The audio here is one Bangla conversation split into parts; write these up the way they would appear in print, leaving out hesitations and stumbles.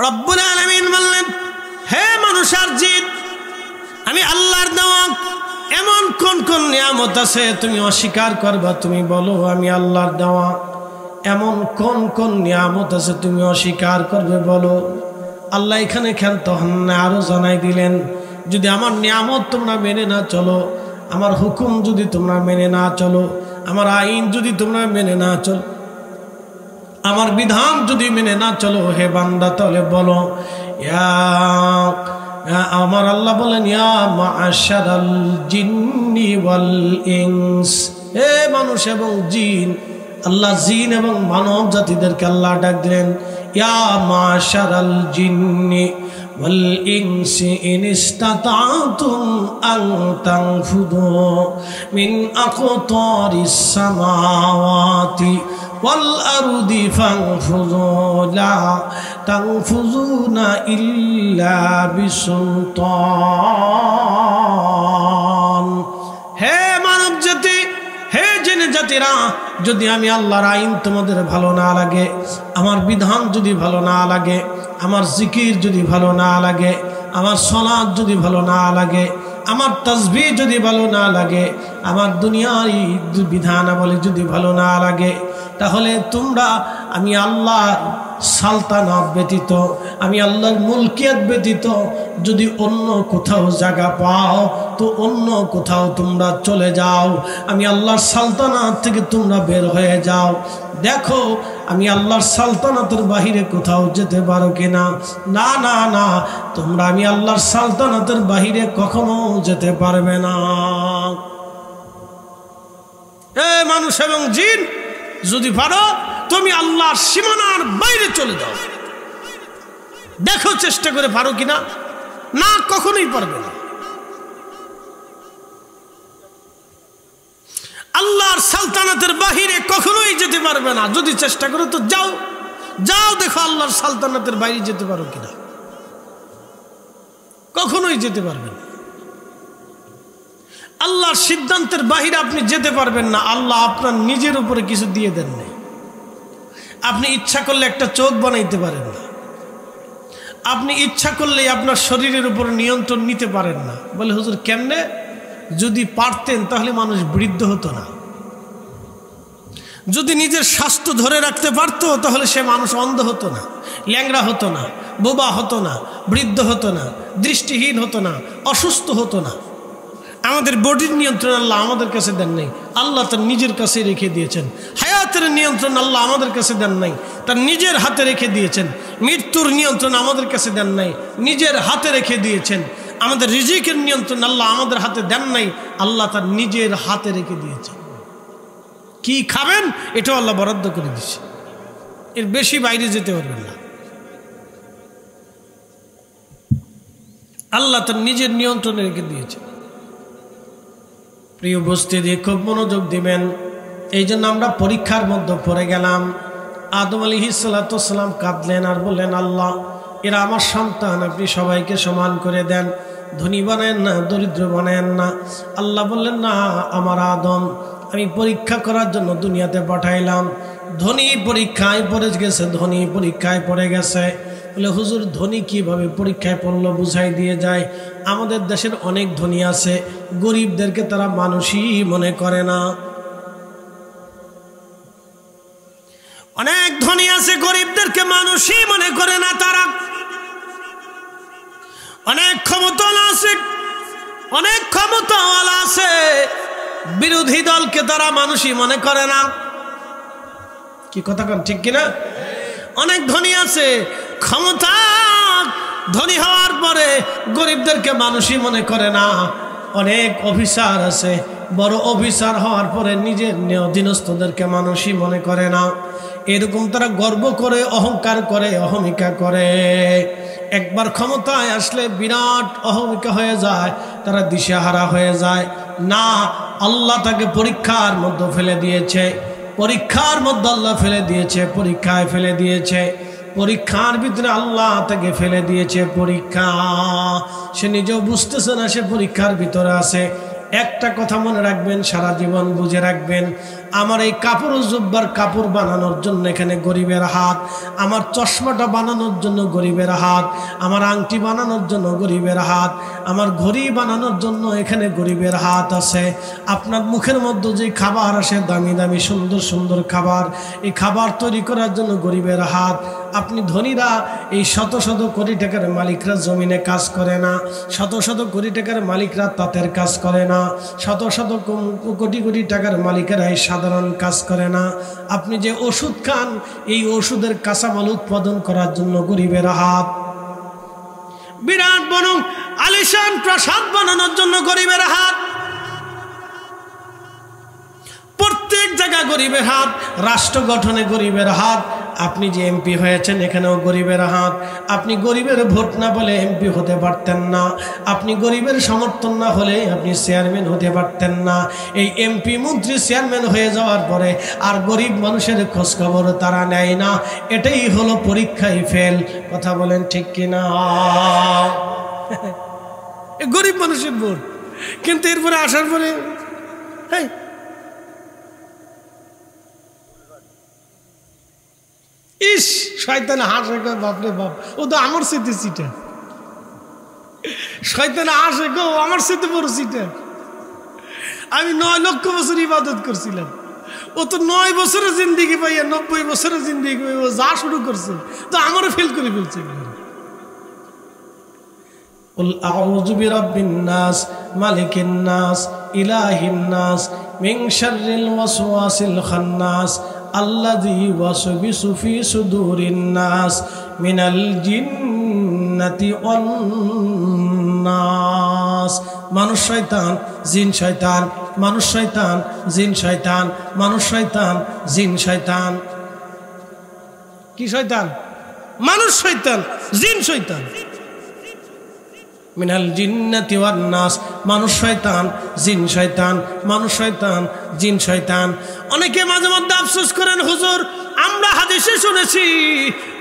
রব্বুল আলামিন বললেন, হে মানুষ আর জিন, আমি আল্লাহর দেওয়া এমন কোন কোন নিয়ামত আছে তুমি অস্বীকার করবা? তুমি বলো আমি আল্লাহর দেওয়া এমন কোন কোন নিয়ামত আছে তুমি অস্বীকার করবে বলো। আল্লাহ এখানে ক্ষান্ত হন না, আরো জানাই দিলেন, যদি আমার নিয়ামত তোমরা মেনে না চলো, আমার হুকুম যদি তোমরা মেনে না চলো, আমার আইন যদি তোমরা মেনে না চলো, আমার বিধান যদি মেনে না চলো, হে বান্দা তাহলে বলো আমার আল্লাহ বলেন, ইয়া মা'আশারাল জিন্নি ওয়াল ইনস, হে মানুষ এবং জিন। আল্লাহ জিন এবং মানব জাতিদেরকে আল্লাহ ডাক দিলেন, ইয়া মা'আশারাল জিন্নি ওয়াল ইনসি ইন ইসতাতা'তুম আন তানফুযু মিন আকতারিস সামাওয়াতি ওয়াল আরদি ফানফুযু লা তানফুযুনা ইল্লা বিসুলতান। হে মানব জাতি, হে জিন জাতিরা, যদি আমি আল্লাহর আইন তোমাদের ভালো না লাগে, আমার বিধান যদি ভালো না লাগে, আমার জিকির যদি ভালো না লাগে, আমার সালাত যদি ভালো না লাগে, আমার তাসবিহ যদি ভালো না লাগে, আমার দুনিয়ার বিধানাবলী যদি ভালো না লাগে, তাহলে তোমরা আমি আল্লাহর সালতানাত ব্যতীত, আমি আল্লাহর মুলকিয়াত ব্যতীত যদি অন্য কোথাও জায়গা পাও তো অন্য কোথাও তোমরা চলে যাও। আমি আল্লাহর সালতানাত থেকে তোমরা বের হয়ে যাও, দেখো আমি আল্লাহর সালতানাতের বাহিরে কোথাও যেতে পারো কিনা। না না না, তোমরা আমি আল্লাহর সালতানাতের বাহিরে কখনো যেতে পারবে না। এ মানুষ এবং জিন, যদি পারো তুমি আল্লাহর সীমানার বাইরে চলে যাও, দেখো চেষ্টা করে পারো কিনা। না, কখনোই পারবে না। আল্লাহর সালতানাতের বাহিরে কখনোই যেতে পারবে না। যদি চেষ্টা করো তো যাও, যাও দেখো আল্লাহর সালতানাতের বাইরে যেতে পারো কিনা। কখনোই যেতে পারবে না। আল্লাহর সিদ্ধান্তের বাহিরে আপনি যেতে পারবেন না। আল্লাহ আপনার নিজের উপরে কিছু দিয়ে দেন নাই। আপনি ইচ্ছা করলে একটা চোখ বানাইতে পারেন না। আপনি ইচ্ছা করলে আপনার শরীরের উপর নিয়ন্ত্রণ নিতে পারেন না। বলে হুজুর কেমনে? যদি পারতেন তাহলে মানুষ বৃদ্ধ হতো না। যদি নিজের স্বাস্থ্য ধরে রাখতে পারত তাহলে সে মানুষ অন্ধ হতো না, ল্যাংড়া হতো না, বোবা হতো না, বৃদ্ধ হতো না, দৃষ্টিহীন হতো না, অসুস্থ হতো না। আমাদের বডির নিয়ন্ত্রণ আল্লাহ আমাদের কাছে দেন নাই, আল্লাহ তার নিজের কাছে রেখে দিয়েছেন। হায়াতের নিয়ন্ত্রণ আল্লাহ আমাদের কাছে দেন নাই, তার নিজের হাতে রেখে দিয়েছেন। মৃত্যুর নিয়ন্ত্রণ আমাদের কাছে দেন নাই, নিজের হাতে রেখে দিয়েছেন। আমাদের রিজিকের নিয়ন্ত্রণ আল্লাহ আমাদের হাতে দেন নাই, আল্লাহ তার নিজের হাতে রেখে দিয়েছেন। কি খাবেন এটাও আল্লাহ বরাদ্দ করে দিচ্ছে, এর বেশি বাইরে যেতে পারবেন না। আল্লাহ তার নিজের নিয়ন্ত্রণে রেখে দিয়েছে। প্রিয় উপস্থিতি, খুব মনোযোগ দিবেন। এই জন্য আমরা পরীক্ষার মধ্যে পড়ে গেলাম। আদম আলাইহিস সালাতু সালাম কাঁদলেন আর বললেন, আল্লাহ এরা আমার সন্তান, আপনি সবাইকে সমান করে দেন, ধনী বানায়েন না, দরিদ্র বানায়েন না। আল্লাহ বললেন, না আমার আদম, আমি পরীক্ষা করার জন্য দুনিয়াতে পাঠাইলাম। ধনী পরীক্ষায় পড়ে গেছে, ধনী পরীক্ষায় পড়ে গেছে। বলে হুজুর ধনী কিভাবে পরীক্ষায় পড়লো বুঝাই দিয়ে যায়। আমাদের দেশের অনেক ধনী আছে, গরিবদেরকে তারা মানুষই মনে করে না। অনেক ধনী আছে, গরিবদেরকে মানুষই মনে করে না। তারা অনেক ক্ষমতাওয়ালা আছে, অনেক ক্ষমতাওয়ালা আছে, বিরোধী দলকে তারা মানুষই মনে করে না। কি কথা কন ঠিক কিনা? অনেক ধনী আছে, ক্ষমতা ধনী হওয়ার পরে গরিবদেরকে মানুষই মনে করে না। অনেক অফিসার আছে, বড় অফিসার হওয়ার পরে নিজের অধীনস্থদেরকে মানুষই মনে করে না। এরকম তারা গর্ব করে, অহংকার করে, অহমিকা করে। একবার ক্ষমতায় আসলে বিরাট অহমিকা হয়ে যায়, তারা দিশেহারা হয়ে যায়। না, আল্লাহ তাকে পরীক্ষার মধ্যে ফেলে দিয়েছে, পরীক্ষার মধ্যে আল্লাহ ফেলে দিয়েছে, পরীক্ষায় ফেলে দিয়েছে। পরীক্ষার ভিতরে আল্লাহ তাকে ফেলে দিয়েছে পরীক্ষা। সে নিজেও বুঝতেছে না সে পরীক্ষার ভিতরে আছে। একটা কথা মনে রাখবেন, সারা জীবন বুঝে রাখবেন, আমার এই কাপড় জুব্বার কাপড় বানানোর জন্য এখানে গরিবের হাত, আমার চশমাটা বানানোর জন্য গরিবের হাত, আমার আংটি বানানোর জন্য গরিবের হাত, আমার ঘড়ি বানানোর জন্য এখানে গরিবের হাত আছে। আপনার মুখের মধ্যে যে খাবার আসে দামি দামি সুন্দর সুন্দর খাবার, এই খাবার তৈরি করার জন্য গরিবের হাত। আপনি ধনীরা এই শত শত কোটি টাকার মালিকরা জমিনে কাজ করে না, শত শত কোটি টাকার মালিকরা তাঁতের কাজ করে না, শত শত কোটি কোটি টাকার মালিকেরা এই সাধারণ কাজ করে না। আপনি যে ওষুধ খান এই ওষুধের কাঁচামাল উৎপাদন করার জন্য গরিবের হাত। বিরাট বড় আলিশান প্রাসাদ বানানোর জন্য গরিবের হাত। প্রত্যেক জায়গায় গরিবের হাত, রাষ্ট্র গঠনে গরিবের হাত। আপনি যে এমপি হয়েছেন এখানেও গরিবের হাত। আপনি গরিবের ভোট না বলে এমপি হতে পারতেন না, আপনি গরিবের সমর্থন না হলে আপনি চেয়ারম্যান হতে পারতেন না। এই এমপি মন্ত্রী চেয়ারম্যান হয়ে যাওয়ার পরে আর গরিব মানুষের খোঁজখবর তারা নেয় না, এটাই হলো পরীক্ষায় ফেল। কথা বলেন ঠিক কিনা? গরিব মানুষের ভোট, কিন্তু এরপরে আসার পরে হ্যাঁ ইস শয়তান হাসে গো, বাপরে বাপ, ও তো আমার স্মৃতি সিটে। শয়তান হাসে গো, আমার স্মৃতি বড় সিটে। আমি 9 লক্ষ বছর ইবাদত করছিলাম, ও তো 9 বছরের জিন্দিগি পাইয়া 90 বছরের জিন্দিগি পাইয়া ও যা শুরু করছে তো আমারও ফেল করে ফেলছে। কুল আউযু বিরাব্বিন নাস মালিকিন নাস ইলাহিন নাস মিন শাররিল ওয়াসওয়াসিল খান্নাস আল্লাযী ওয়াসবিসু ফি সুদুরিন নাস মিনাল জিন্নাতি ওয়ান নাস। মানুষ শয়তান, জিন শয়তান, মানুষ শয়তান, জিন শয়তান, মানুষ শয়তান, জিন শয়তান। কি শয়তান? মানুষ শয়তান, জিন শয়তান। মিনাল জিন্নাতি ওয়ান নাস, মানুষ শয়তান, জিন শয়তান, মানুষ শয়তান, জিন শয়তান। অনেকে মাঝে মধ্যে আফসোস করেন, হুজুর আমরা হাদিসে শুনেছি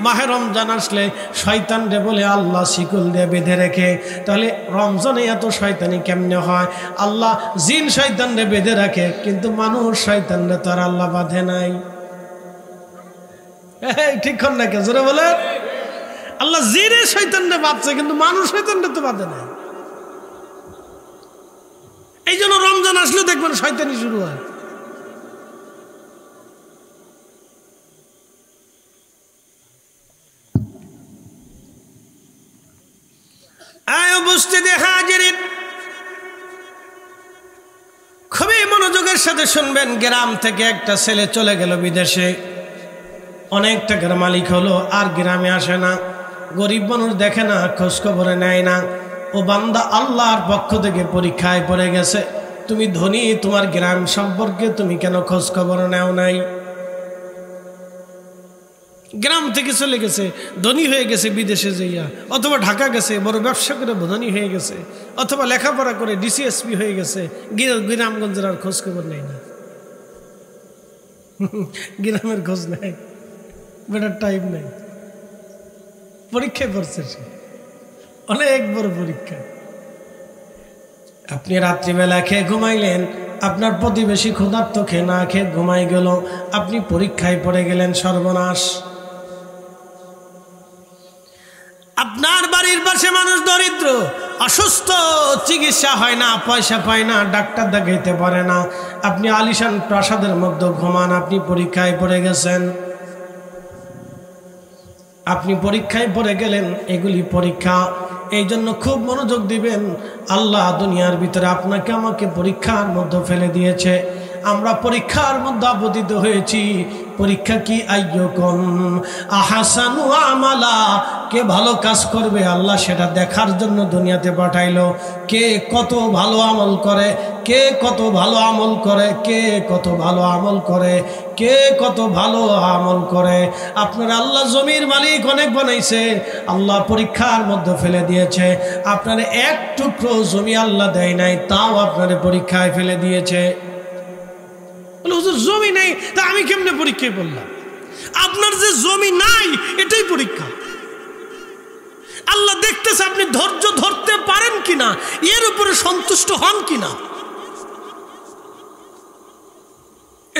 মাহে রমজান আসলে শয়তান রে বলে আল্লাহ শিকল দিয়ে বেঁধে রেখে, তাহলে রমজানে এত শয়তানি কেমনে হয়? আল্লাহ জিন শয়তান রে বেঁধে রাখে, কিন্তু মানুষ শয়তান রে তো আর আল্লাহ বাঁধে নাই। ঠিক কর না কে জোরে বলে? আল্লাহ জিনে শয়তানরে বাঁধছে, কিন্তু মানুষ শয়তানরে তো বাঁধে নাই। এই জন্য রমজান আসলে দেখবেন শয়তানি শুরু হয়। উপস্থিতি হাজিরিন, খুবই মনোযোগের সাথে শুনবেন। গ্রাম থেকে একটা ছেলে চলে গেল বিদেশে, অনেক টাকার মালিক হলো, আর গ্রামে আসে না। গরিব মানুষ দেখে না, খোঁজ খবরে নেয় না। ও বান্দা আল্লাহর পক্ষ থেকে পরীক্ষায় পড়ে গেছে। তুমি ধনী, তোমার গ্রাম সম্পর্কে তুমি কেন খোঁজ খবর নেও নাই? গ্রাম থেকে চলে গেছে, ধনী হয়ে গেছে বিদেশে যাইয়া, অথবা ঢাকা গেছে বড় ব্যবসা করে ধনী হয়ে গেছে, অথবা লেখাপড়া করে ডিসিএসপি হয়ে গেছে, গ্রামগঞ্জের আর খোঁজ খবর নেই না। গ্রামের খোঁজ নেই, বেটার টাইম নেই, পরীক্ষায় পড়ছে সে, অনেক বড় পরীক্ষা। আপনি রাত্রিবেলা খেয়ে ঘুমাইলেন, আপনার প্রতিবেশী ক্ষুধার্ত খেয়ে না খেয়ে ঘুমাই গেল, আপনি পরীক্ষায় পড়ে গেলেন, সর্বনাশ। আপনার বাড়ির পাশে মানুষ দরিদ্র, অসুস্থ, চিকিৎসা হয় না, পয়সা পায় না, ডাক্তার দেখাইতে পারে না, আপনি আলিশান প্রাসাদের মধ্যে ঘুমান, আপনি পরীক্ষায় পড়ে গেছেন। আপনি পরীক্ষায় পড়ে গেলেন, এগুলি পরীক্ষা। এই জন্য খুব মনোযোগ দিবেন। আল্লাহ দুনিয়ার ভিতরে আপনাকে আমাকে পরীক্ষার মধ্যে ফেলে দিয়েছে, আমরা পরীক্ষার মধ্যে আবদ্ধ হয়েছি। পরীক্ষা কি? আইয়ুকুম আহসানু আমালা, কে ভালো কাজ করবে আল্লাহ সেটা দেখার জন্য দুনিয়াতে পাঠাইলো। কে কত ভালো আমল করে, কে কত ভালো আমল করে, কে কত ভালো আমল করে, কে কত ভালো আমল করে। আপনার আল্লাহ জমির মালিক অনেক বানাইছে, আল্লাহ পরীক্ষার মধ্যে ফেলে দিয়েছে। আপনার এক টুকরো জমি আল্লাহ দেয় নাই, তাও আপনার পরীক্ষায় ফেলে দিয়েছে। হুজুর জমি নেই, তা আমি কেমনে পরীক্ষায় পড়লাম? আপনার যে জমি নাই এটাই পরীক্ষা। আল্লাহ দেখতেছে আপনি ধৈর্য ধরতে পারেন কিনা, এর উপরে সন্তুষ্ট হন কিনা।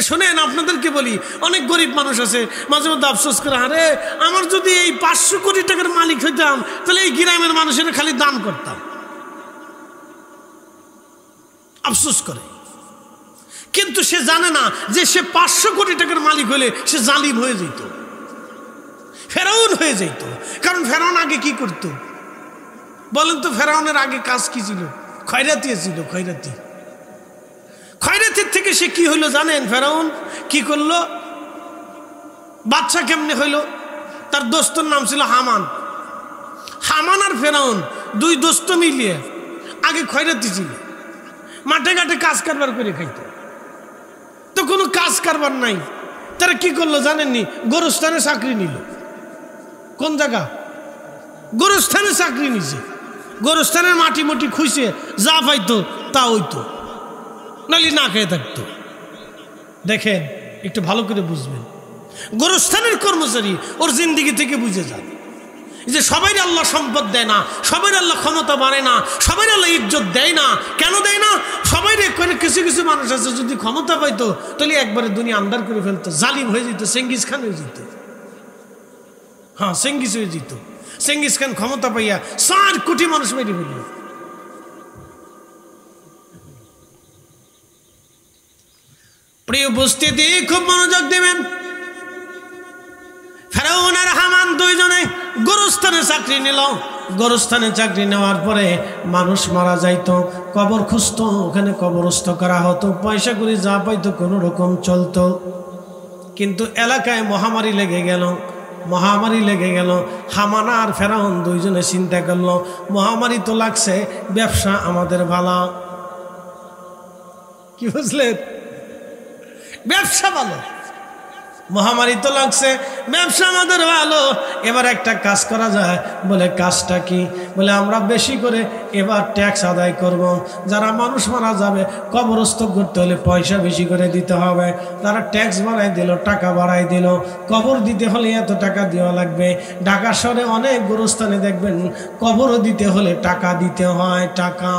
শোনেন, আপনাদেরকে বলি, অনেক গরিব মানুষ আছে মাঝে মধ্যে আফসোস করে, আরে আমার যদি এই 500 কোটি টাকার মালিক হইতাম তাহলে এই গ্রামের মানুষের খালি দান করতাম। আফসোস করে, কিন্তু সে জানে না যে সে 500 কোটি টাকার মালিক হলে সে জালিম হয়ে যেত, ফেরাউন হয়ে যেত। কারণ ফেরাউন আগে কি করত বলেন তো? ফেরাউনের আগে কাজ কি ছিল? খয়রাতি ছিল, খয়রাতি। খয়রাতির থেকে সে কি হইলো জানেন? ফেরাউন কি করলো? বাচ্চা কেমনে হইল? তার দোস্তর নাম ছিল হামান। হামান আর ফেরাউন দুই দোস্ত মিলিয়ে আগে খয়রাতি ছিল, মাঠে ঘাটে কাজ কারবার করে খাইতো। তো কোনো কাজ কারবার নাই, তারা কি করলো জানেননি? গোরস্থানে চাকরি নিল। কোন জায়গা? গোরস্থানে চাকরি নিছে। গোরস্থানের মাটি মুটি খুঁজে যা পাইতো তা হইতো, নালি না খেয়ে থাকতো। দেখেন, একটু ভালো করে বুঝবেন, গোরস্থানের কর্মচারী ওর জিন্দিগি থেকে বুঝে যান যে সবাই আল্লাহ সম্পদ দেয় না, সবাই আল্লাহ ক্ষমতা বাড়ে না, সবাই আল্লাহ ইজ্জত দেয় না। কেন দেয় না? সবাই কিছু কিছু মানুষ আছে যদি ক্ষমতা পাইতো তাহলে একবারে দুনিয়া আন্দার করে ফেলতো, জালিম হয়ে যেত, চেঙ্গিস খান হয়ে যেত। হ্যাঁ, চেঙ্গিস হয়ে যেত। চেঙ্গিস খান ক্ষমতা পাইয়া 4 কোটি মানুষ মেরে ফেলল। প্রিয় উপস্থিতি, খুব মনোযোগ দেবেন। ফেরাউন আর হামান দুইজনে গোরস্থানে চাকরি নিল। গোরস্থানে চাকরি নেওয়ার পরে মানুষ মারা যাইতো, কবর খুঁজতো, ওখানে কবরস্থ করা হতো, পয়সা করে যা পাইতো কোনো রকম চলতো। কিন্তু এলাকায় মহামারী লেগে গেল। মহামারী লেগে গেল। হামান আর ফেরাউন দুইজনে চিন্তা করলো, মহামারী তো লাগছে, ব্যবসা আমাদের ভালো। কি বুঝলেন? ব্যবসা ভালো, মহামারী তো লাগছে, ব্যবসা আমাদের ভালো। এবার একটা কাজ করা যায়। বলে কাজটা কি? বলে আমরা বেশি করে এবার ট্যাক্স আদায় করব। যারা মানুষ মারা যাবে কবরস্থ করতে হলে পয়সা বেশি করে দিতে হবে। তারা ট্যাক্স বাড়াই দিল, টাকা বাড়াই দিল। কবর দিতে হলে এত টাকা দেওয়া লাগবে। ঢাকা শহরে অনেক গোরস্থানে দেখবেন কবরও দিতে হলে টাকা দিতে হয়। টাকা,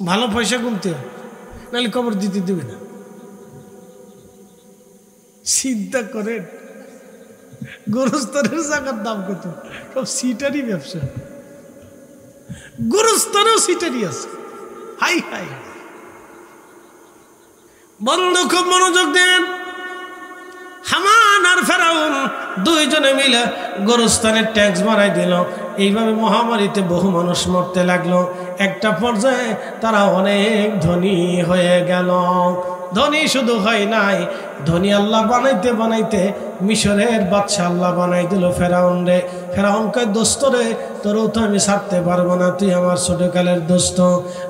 ভালো পয়সা গুনতে হয়, নাহলে কবর দিতে দেবে না। চিন্তা করেন, গোরস্থানের জায়গার দাম কত? সব সিটারি ব্যবসা, গোরস্থানেও সিটারি আছে। হাই হাই বন্ধু, খুব মনোযোগ দেন। হামান আর ফেরাউন দুইজনে মিলে গোরস্থানের ট্যাক্স বাড়াই দিল। এইভাবে মহামারীতে বহু মানুষ মরতে লাগলো। একটা পর্যায়ে তারা অনেক ধনী হয়ে গেল। ধনী শুধু হয় নাই, ধনী আল্লাহ বানাইতে বানাইতে মিশরের বাদশা আল্লাহ বানাই দিল ফেরাউন রে। ফেরাউন কয়, দোস্ত রে, তোরও তো আমি ছাড়তে পারবো না, তুই আমার ছোটকালের দোস্ত,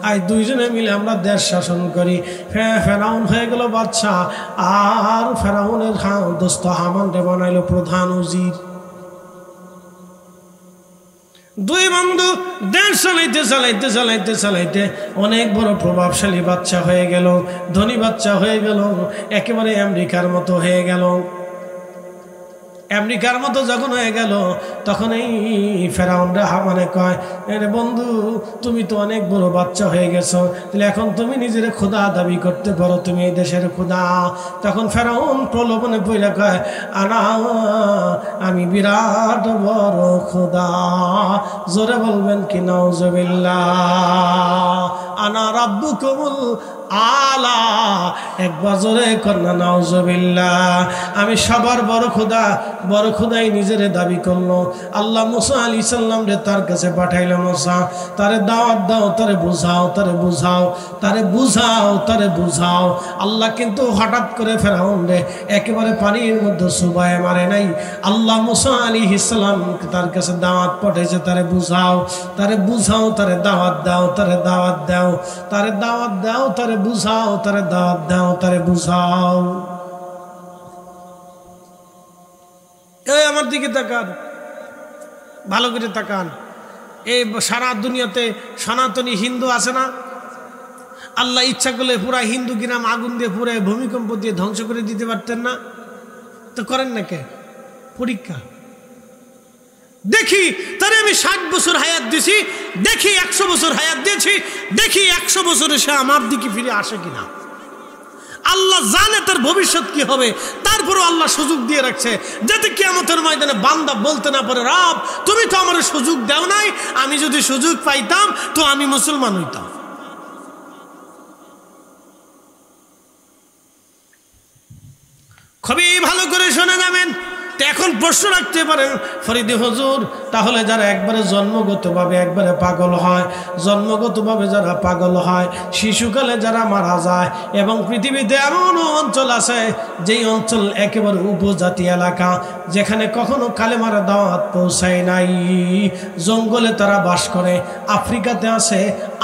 আজ দুইজনে মিলে আমরা দেশ শাসন করি। ফেরাউন হয়ে গেল বাদশা, আর ফেরাউনের দোস্ত হামান রে বানাইলো প্রধান উজির। দুই বন্ধু দেশ চালাইতে চালাইতে চালাইতে চালাইতে অনেক বড় প্রভাবশালী বাচ্চা হয়ে গেল, ধনী বাচ্চা হয়ে গেল, একেবারে আমেরিকার মতো হয়ে গেল। আমেরিকার মতো যখন হয়ে গেল তখন এই ফেরাউনরা হামানে কয়, আরে বন্ধু, তুমি তো অনেক বড় বাচ্চা হয়ে গেছো, তাহলে এখন তুমি নিজের খোদা দাবি করতে পারো, তুমি এই দেশের খোদা। তখন ফেরাউন প্রলোভনে পড়ে কয়, আমি বিরাট বড় খোদা। জোরে বলবেন কি নাউজুবিল্লাহ। আনা রাব্বুকুমুল আলা। একবার জোরে কন্যা নাউজুবিল্লাহ। আমি সবার বড় খোদা। বড় খোদাই নিজের দাবি করলো। আল্লাহ মুসা আলাইহিস সালাম রে তার কাছে পাঠাইলো, মুসা তারে দাওয়াত দাও, তারে বুঝাও, তারে বুঝাও, তারে বুঝাও, তারে বুঝাও। আল্লাহ কিন্তু হঠাৎ করে ফেরাউন রে একেবারে পানির মধ্যে সুবায় মারে নাই। আল্লাহ মুসা আলাইহিস সালাম তার কাছে দাওয়াত পাঠাইছে, তারে বুঝাও, তারে বুঝাও, তারে দাওয়াত দাও, তারে দাওয়াত দাও, তারে দাওয়াত দাও, তারে বুঝাও, তারে দাওয়াত দাও, তারে বুঝাও। এই আমার দিকে তাকান, ভালো করে তাকান। এই সারা দুনিয়াতে সনাতনী হিন্দু আছে না? আল্লাহ ইচ্ছা করলে পুরা হিন্দু গ্রাম আগুন দিয়ে পুরে ভূমিকম্প দিয়ে ধ্বংস করে দিতে পারতেন না? তো করেন না কে? পরীক্ষা। দেখি তারে আমি 60 বছর হায়াত দিছি, দেখি 100 বছর হায়াত দিয়েছি, দেখি 100 বছরে সে আমার দিকে ফিরে আসে কিনা। আল্লাহ জানে তার ভবিষ্যৎ কি হবে, তারপরও আল্লাহ সুযোগ দিয়ে রাখছে যাতে কিয়ামতের ময়দানে বান্দা বলতে না পারে, রব তুমি তো আমার সুযোগ দাও নাই, আমি যদি সুযোগ পাইতাম তো আমি মুসলমান হইতাম। খুবই ভালো করে শুনে যাবেন। তো এখন প্রশ্ন রাখতে পারেন ফরিদি হুজুর, তাহলে যারা একবারে জন্মগতভাবে একবারে পাগল হয়, জন্মগতভাবে যারা পাগল হয়, শিশুকালে যারা মারা যায়, এবং পৃথিবীতে এমন অঞ্চল আছে যেই অঞ্চল একেবারে উপজাতি এলাকা, যেখানে কখনো কালেমার দাওয়াত পৌঁছায় নাই, জঙ্গলে তারা বাস করে, আফ্রিকাতে আছে,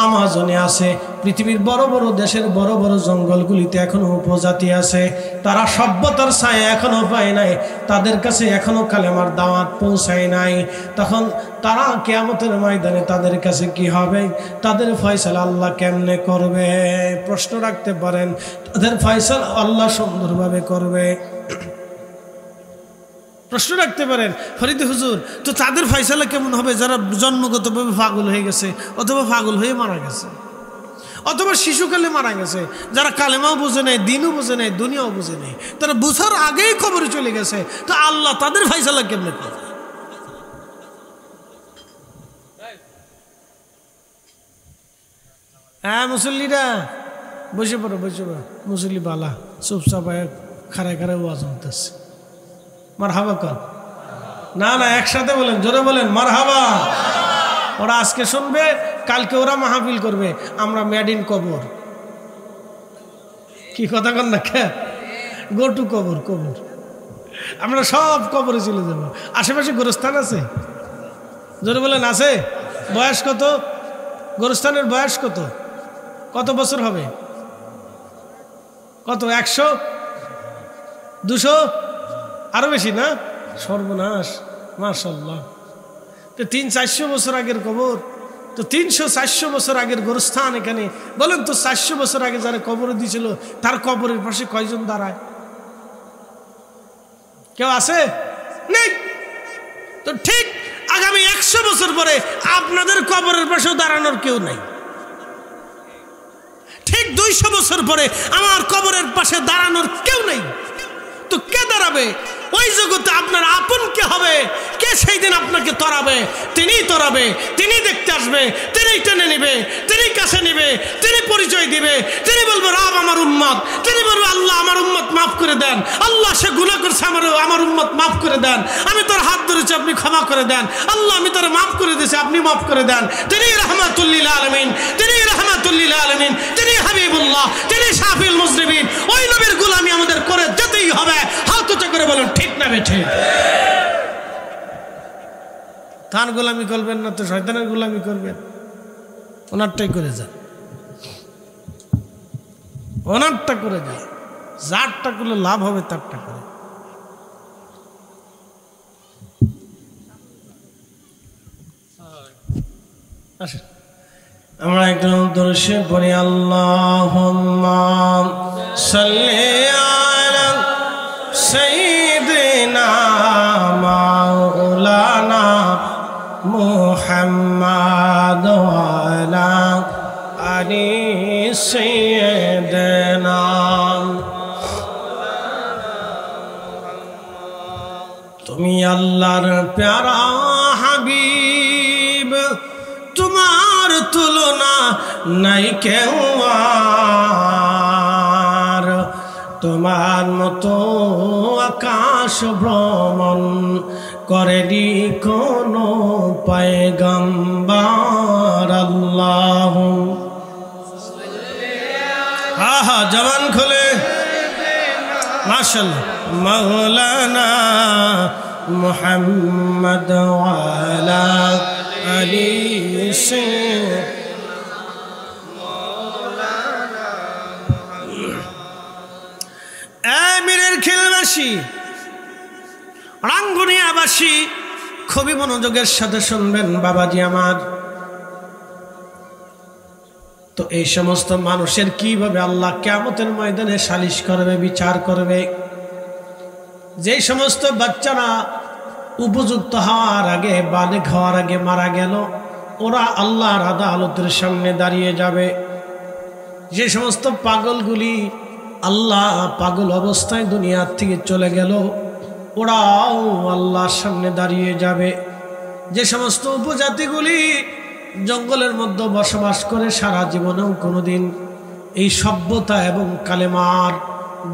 আমাজনে আছে, পৃথিবীর বড় বড় দেশের বড় বড় জঙ্গলগুলিতে এখনো উপজাতি আছে, তারা সভ্যতার ছায়া এখনো পায় নাই, তাদের কাছে এখনো কালেমার দাওয়াত পৌঁছায় নাই। তখন তারা কিয়ামতের ময়দানে তাদের কাছে কি হবে, তাদের ফয়সালা আল্লাহ কেমনে করবে? প্রশ্ন রাখতে পারেন, তাদের ফয়সালা আল্লাহ সুন্দরভাবে করবে। প্রশ্ন রাখতে পারেন ফরিদ হুজুর, তো তাদের ফয়সালা কেমন হবে যারা জন্মগতভাবে পাগল হয়ে গেছে, অথবা পাগল হয়ে মারা গেছে, অথবা শিশুকালে মারা গেছে, যারা কালেমাও বুঝে নেয়, দিনও বুঝে নেয়, দুনিয়াও বুঝে নেয়, তারা বুঝার আগেই কবরে চলে গেছে, তো আল্লাহ তাদের ফয়সালা কেমনে করবে? হ্যাঁ মুসল্লিরা বসে পড়ো, বসে পড়ো, মুসল্লি বালা চুপচাপ খাড়ায় খাড়ায় ওয়াজ হতেছে। মারহাবা কর, না না একসাথে বলেন, জোরে বলেন মারহাবা। ওরা আজকে শুনবে, কালকে ওরা মাহফিল করবে, আমরা মেড ইন কবর। কি কথা কন না, গো টু কবর, কবর আমরা সব কবরে চলে যাব। আশেপাশে গোরস্থান আছে, জোরে বলেন আছে? বয়স কত? গোরস্থানের বয়স কত? কত বছর হবে? কত? 100, 200, আরো বেশি না? সর্বনাশ, মাশাআল্লাহ। তো 300-400 বছর আগের কবর, তো 300-400 বছর আগের গোরস্থান এখানে। বলেন তো 400 বছর আগে যারা কবরে দিয়েছিল তার কবরের পাশে কয়জন দাঁড়ায়? কেউ আছে? নেই। তো ঠিক আগামী 100 বছর পরে আপনাদের কবরের পাশেও দাঁড়ানোর কেউ নাই। ঠিক 200 বছর পরে আমার কবরের পাশে দাঁড়ানোর কেউ নেই। তো কে দাঁড়াবে? ওই জগতে আপনার আপন কে হবে? কে সেই দিন আপনাকে তরাবে? তিনিই তরাবে, তিনি দেখতে আসবে, তিনি টেনে নিবে, তিনি কাছে নিবে, তিনি পরিচয় দিবে, তিনি বলবে রব আমার উম্মত, তিনি বলবে আল্লাহ আমার উম্মত মাফ করে দেন, আল্লাহ সে গুনাহ করছে আমার উম্মত মাফ করে দেন, আমি তোর হাত ধরেছি আপনি ক্ষমা করে দেন, আল্লাহ আমি তোর মাফ করে দিয়েছি আপনি মাফ করে দেন। তিনি রাহমাতুল লিল আলামিন, তিনি রাহমাতুল লিল আলামিন, তিনি হাবিবুল্লাহ, তিনি শাফিউল মুজনিবিন। ওই নবীর গোলামি আমাদের করে যেতেই হবে। হাত উঁচু করে বলেন ঠিক না বেঠিক? কার গোলামি করবেন না তো শয়তানের গোলামি করবেন? ওনারটাই করে যান, ওনারটা করে যান, যারটা করলে লাভ হবে তারটা করে। আসেন আমরা একটু দরুদ পড়ি। আল্লাহুম্মা সাল্লি আলা সাইয়্যিদিনা মাওলানা মুহাম্মাদ ওয়া আলা আলি সাইয়্যিদিনা। তুমি আল্লাহর প্যারা হাবিব, তোমার তুলনা নাই কেউ আর, তোমার মতো আকাশ ভ্রমণ করেনি কোনো পয়গম্বর। আল্লাহ হা হা জবান খুলে মাশাআল্লাহ। মাওলানা মুহাম্মদ ওয়া আলা আলি আমিরের খেলবাসী, রাঙ্গুনিয়াবাসী, খুবই মনোযোগের সাথে শুনবেন বাবাজি আমার। তো এই সমস্ত মানুষের কিভাবে আল্লাহ কিয়ামতের ময়দানে সালিশ করবে, বিচার করবে? যেই সমস্ত বাচ্চারা উপযুক্ত হওয়ার আগে, বালেগ হওয়ার আগে মারা গেল, ওরা আল্লাহর আদালতের সামনে দাঁড়িয়ে যাবে। যে সমস্ত পাগলগুলি আল্লাহ পাগল অবস্থায় দুনিয়ার থেকে চলে গেল, ওরাও আল্লাহর সামনে দাঁড়িয়ে যাবে। যে সমস্ত উপজাতিগুলি জঙ্গলের মধ্যে বসবাস করে সারা জীবনেও কোনোদিন এই সভ্যতা এবং কালেমার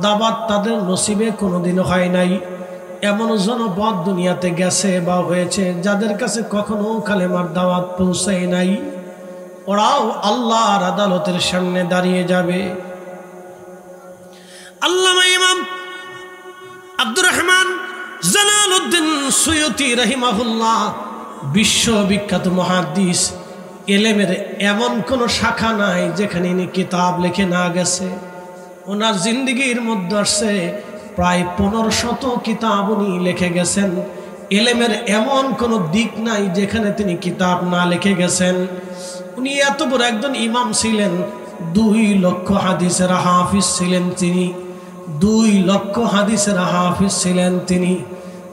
দাওয়াত তাদের নসিবে কোনোদিনও হয় নাই, এমন জনপদ দুনিয়াতে গেছে বা হয়েছে যাদের কাছে কখনো কালেমার দাওয়াত পৌঁছায় নাই, ওরাও আল্লাহর আদালতের সামনে দাঁড়িয়ে যাবে। আল্লামা ইমাম আব্দুর রহমান জালালউদ্দিন সুয়ুতি রাহিমাহুল্লাহ বিশ্ববিখ্যাত মুহাদ্দিস, ইলমের এমন কোন শাখা নাই যেখানে ইনি কিতাব লিখে না গেছে। ওনার জিন্দেগির মধ্যে আসছে প্রায় 1500 কিতাব উনি লিখে গেছেন। ইলমের এমন কোন দিক নাই যেখানে তিনি কিতাব না লিখে গেছেন। উনি এত বড় একজন ইমাম ছিলেন, 2 লক্ষ হাদিসের হাফিজ ছিলেন তিনি। 2 লক্ষ হাদিসের হাফিজ ছিলেন তিনি।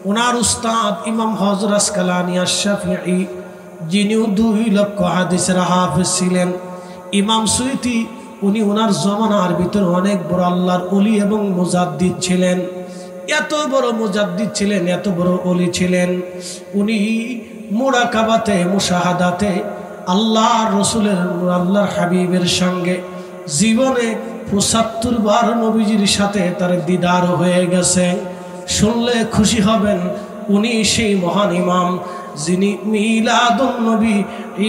ওনার উস্তাদ ইমাম হযরত আসকালানী আশ-শাফিঈ, যিনিও 2 লক্ষ হাদিসের হাফিজ ছিলেন। ইমাম সুয়ুতি উনি ওনার জমানার ভিতর অনেক বড় আল্লাহর ওলি এবং মুজাদ্দিদ ছিলেন। এত বড় মুজাদ্দিদ ছিলেন, এত বড় ওলি ছিলেন। উনি মুরাকাবাতে, মুশাহাদাতে আল্লাহর রসুলের, আল্লাহর হাবিবের সঙ্গে জীবনে 75 বার নবীজির সাথে তার দিদার হয়ে গেছে। শুনলে খুশি হবেন, উনি সেই মহান ইমাম যিনি মিলাদুন নবী,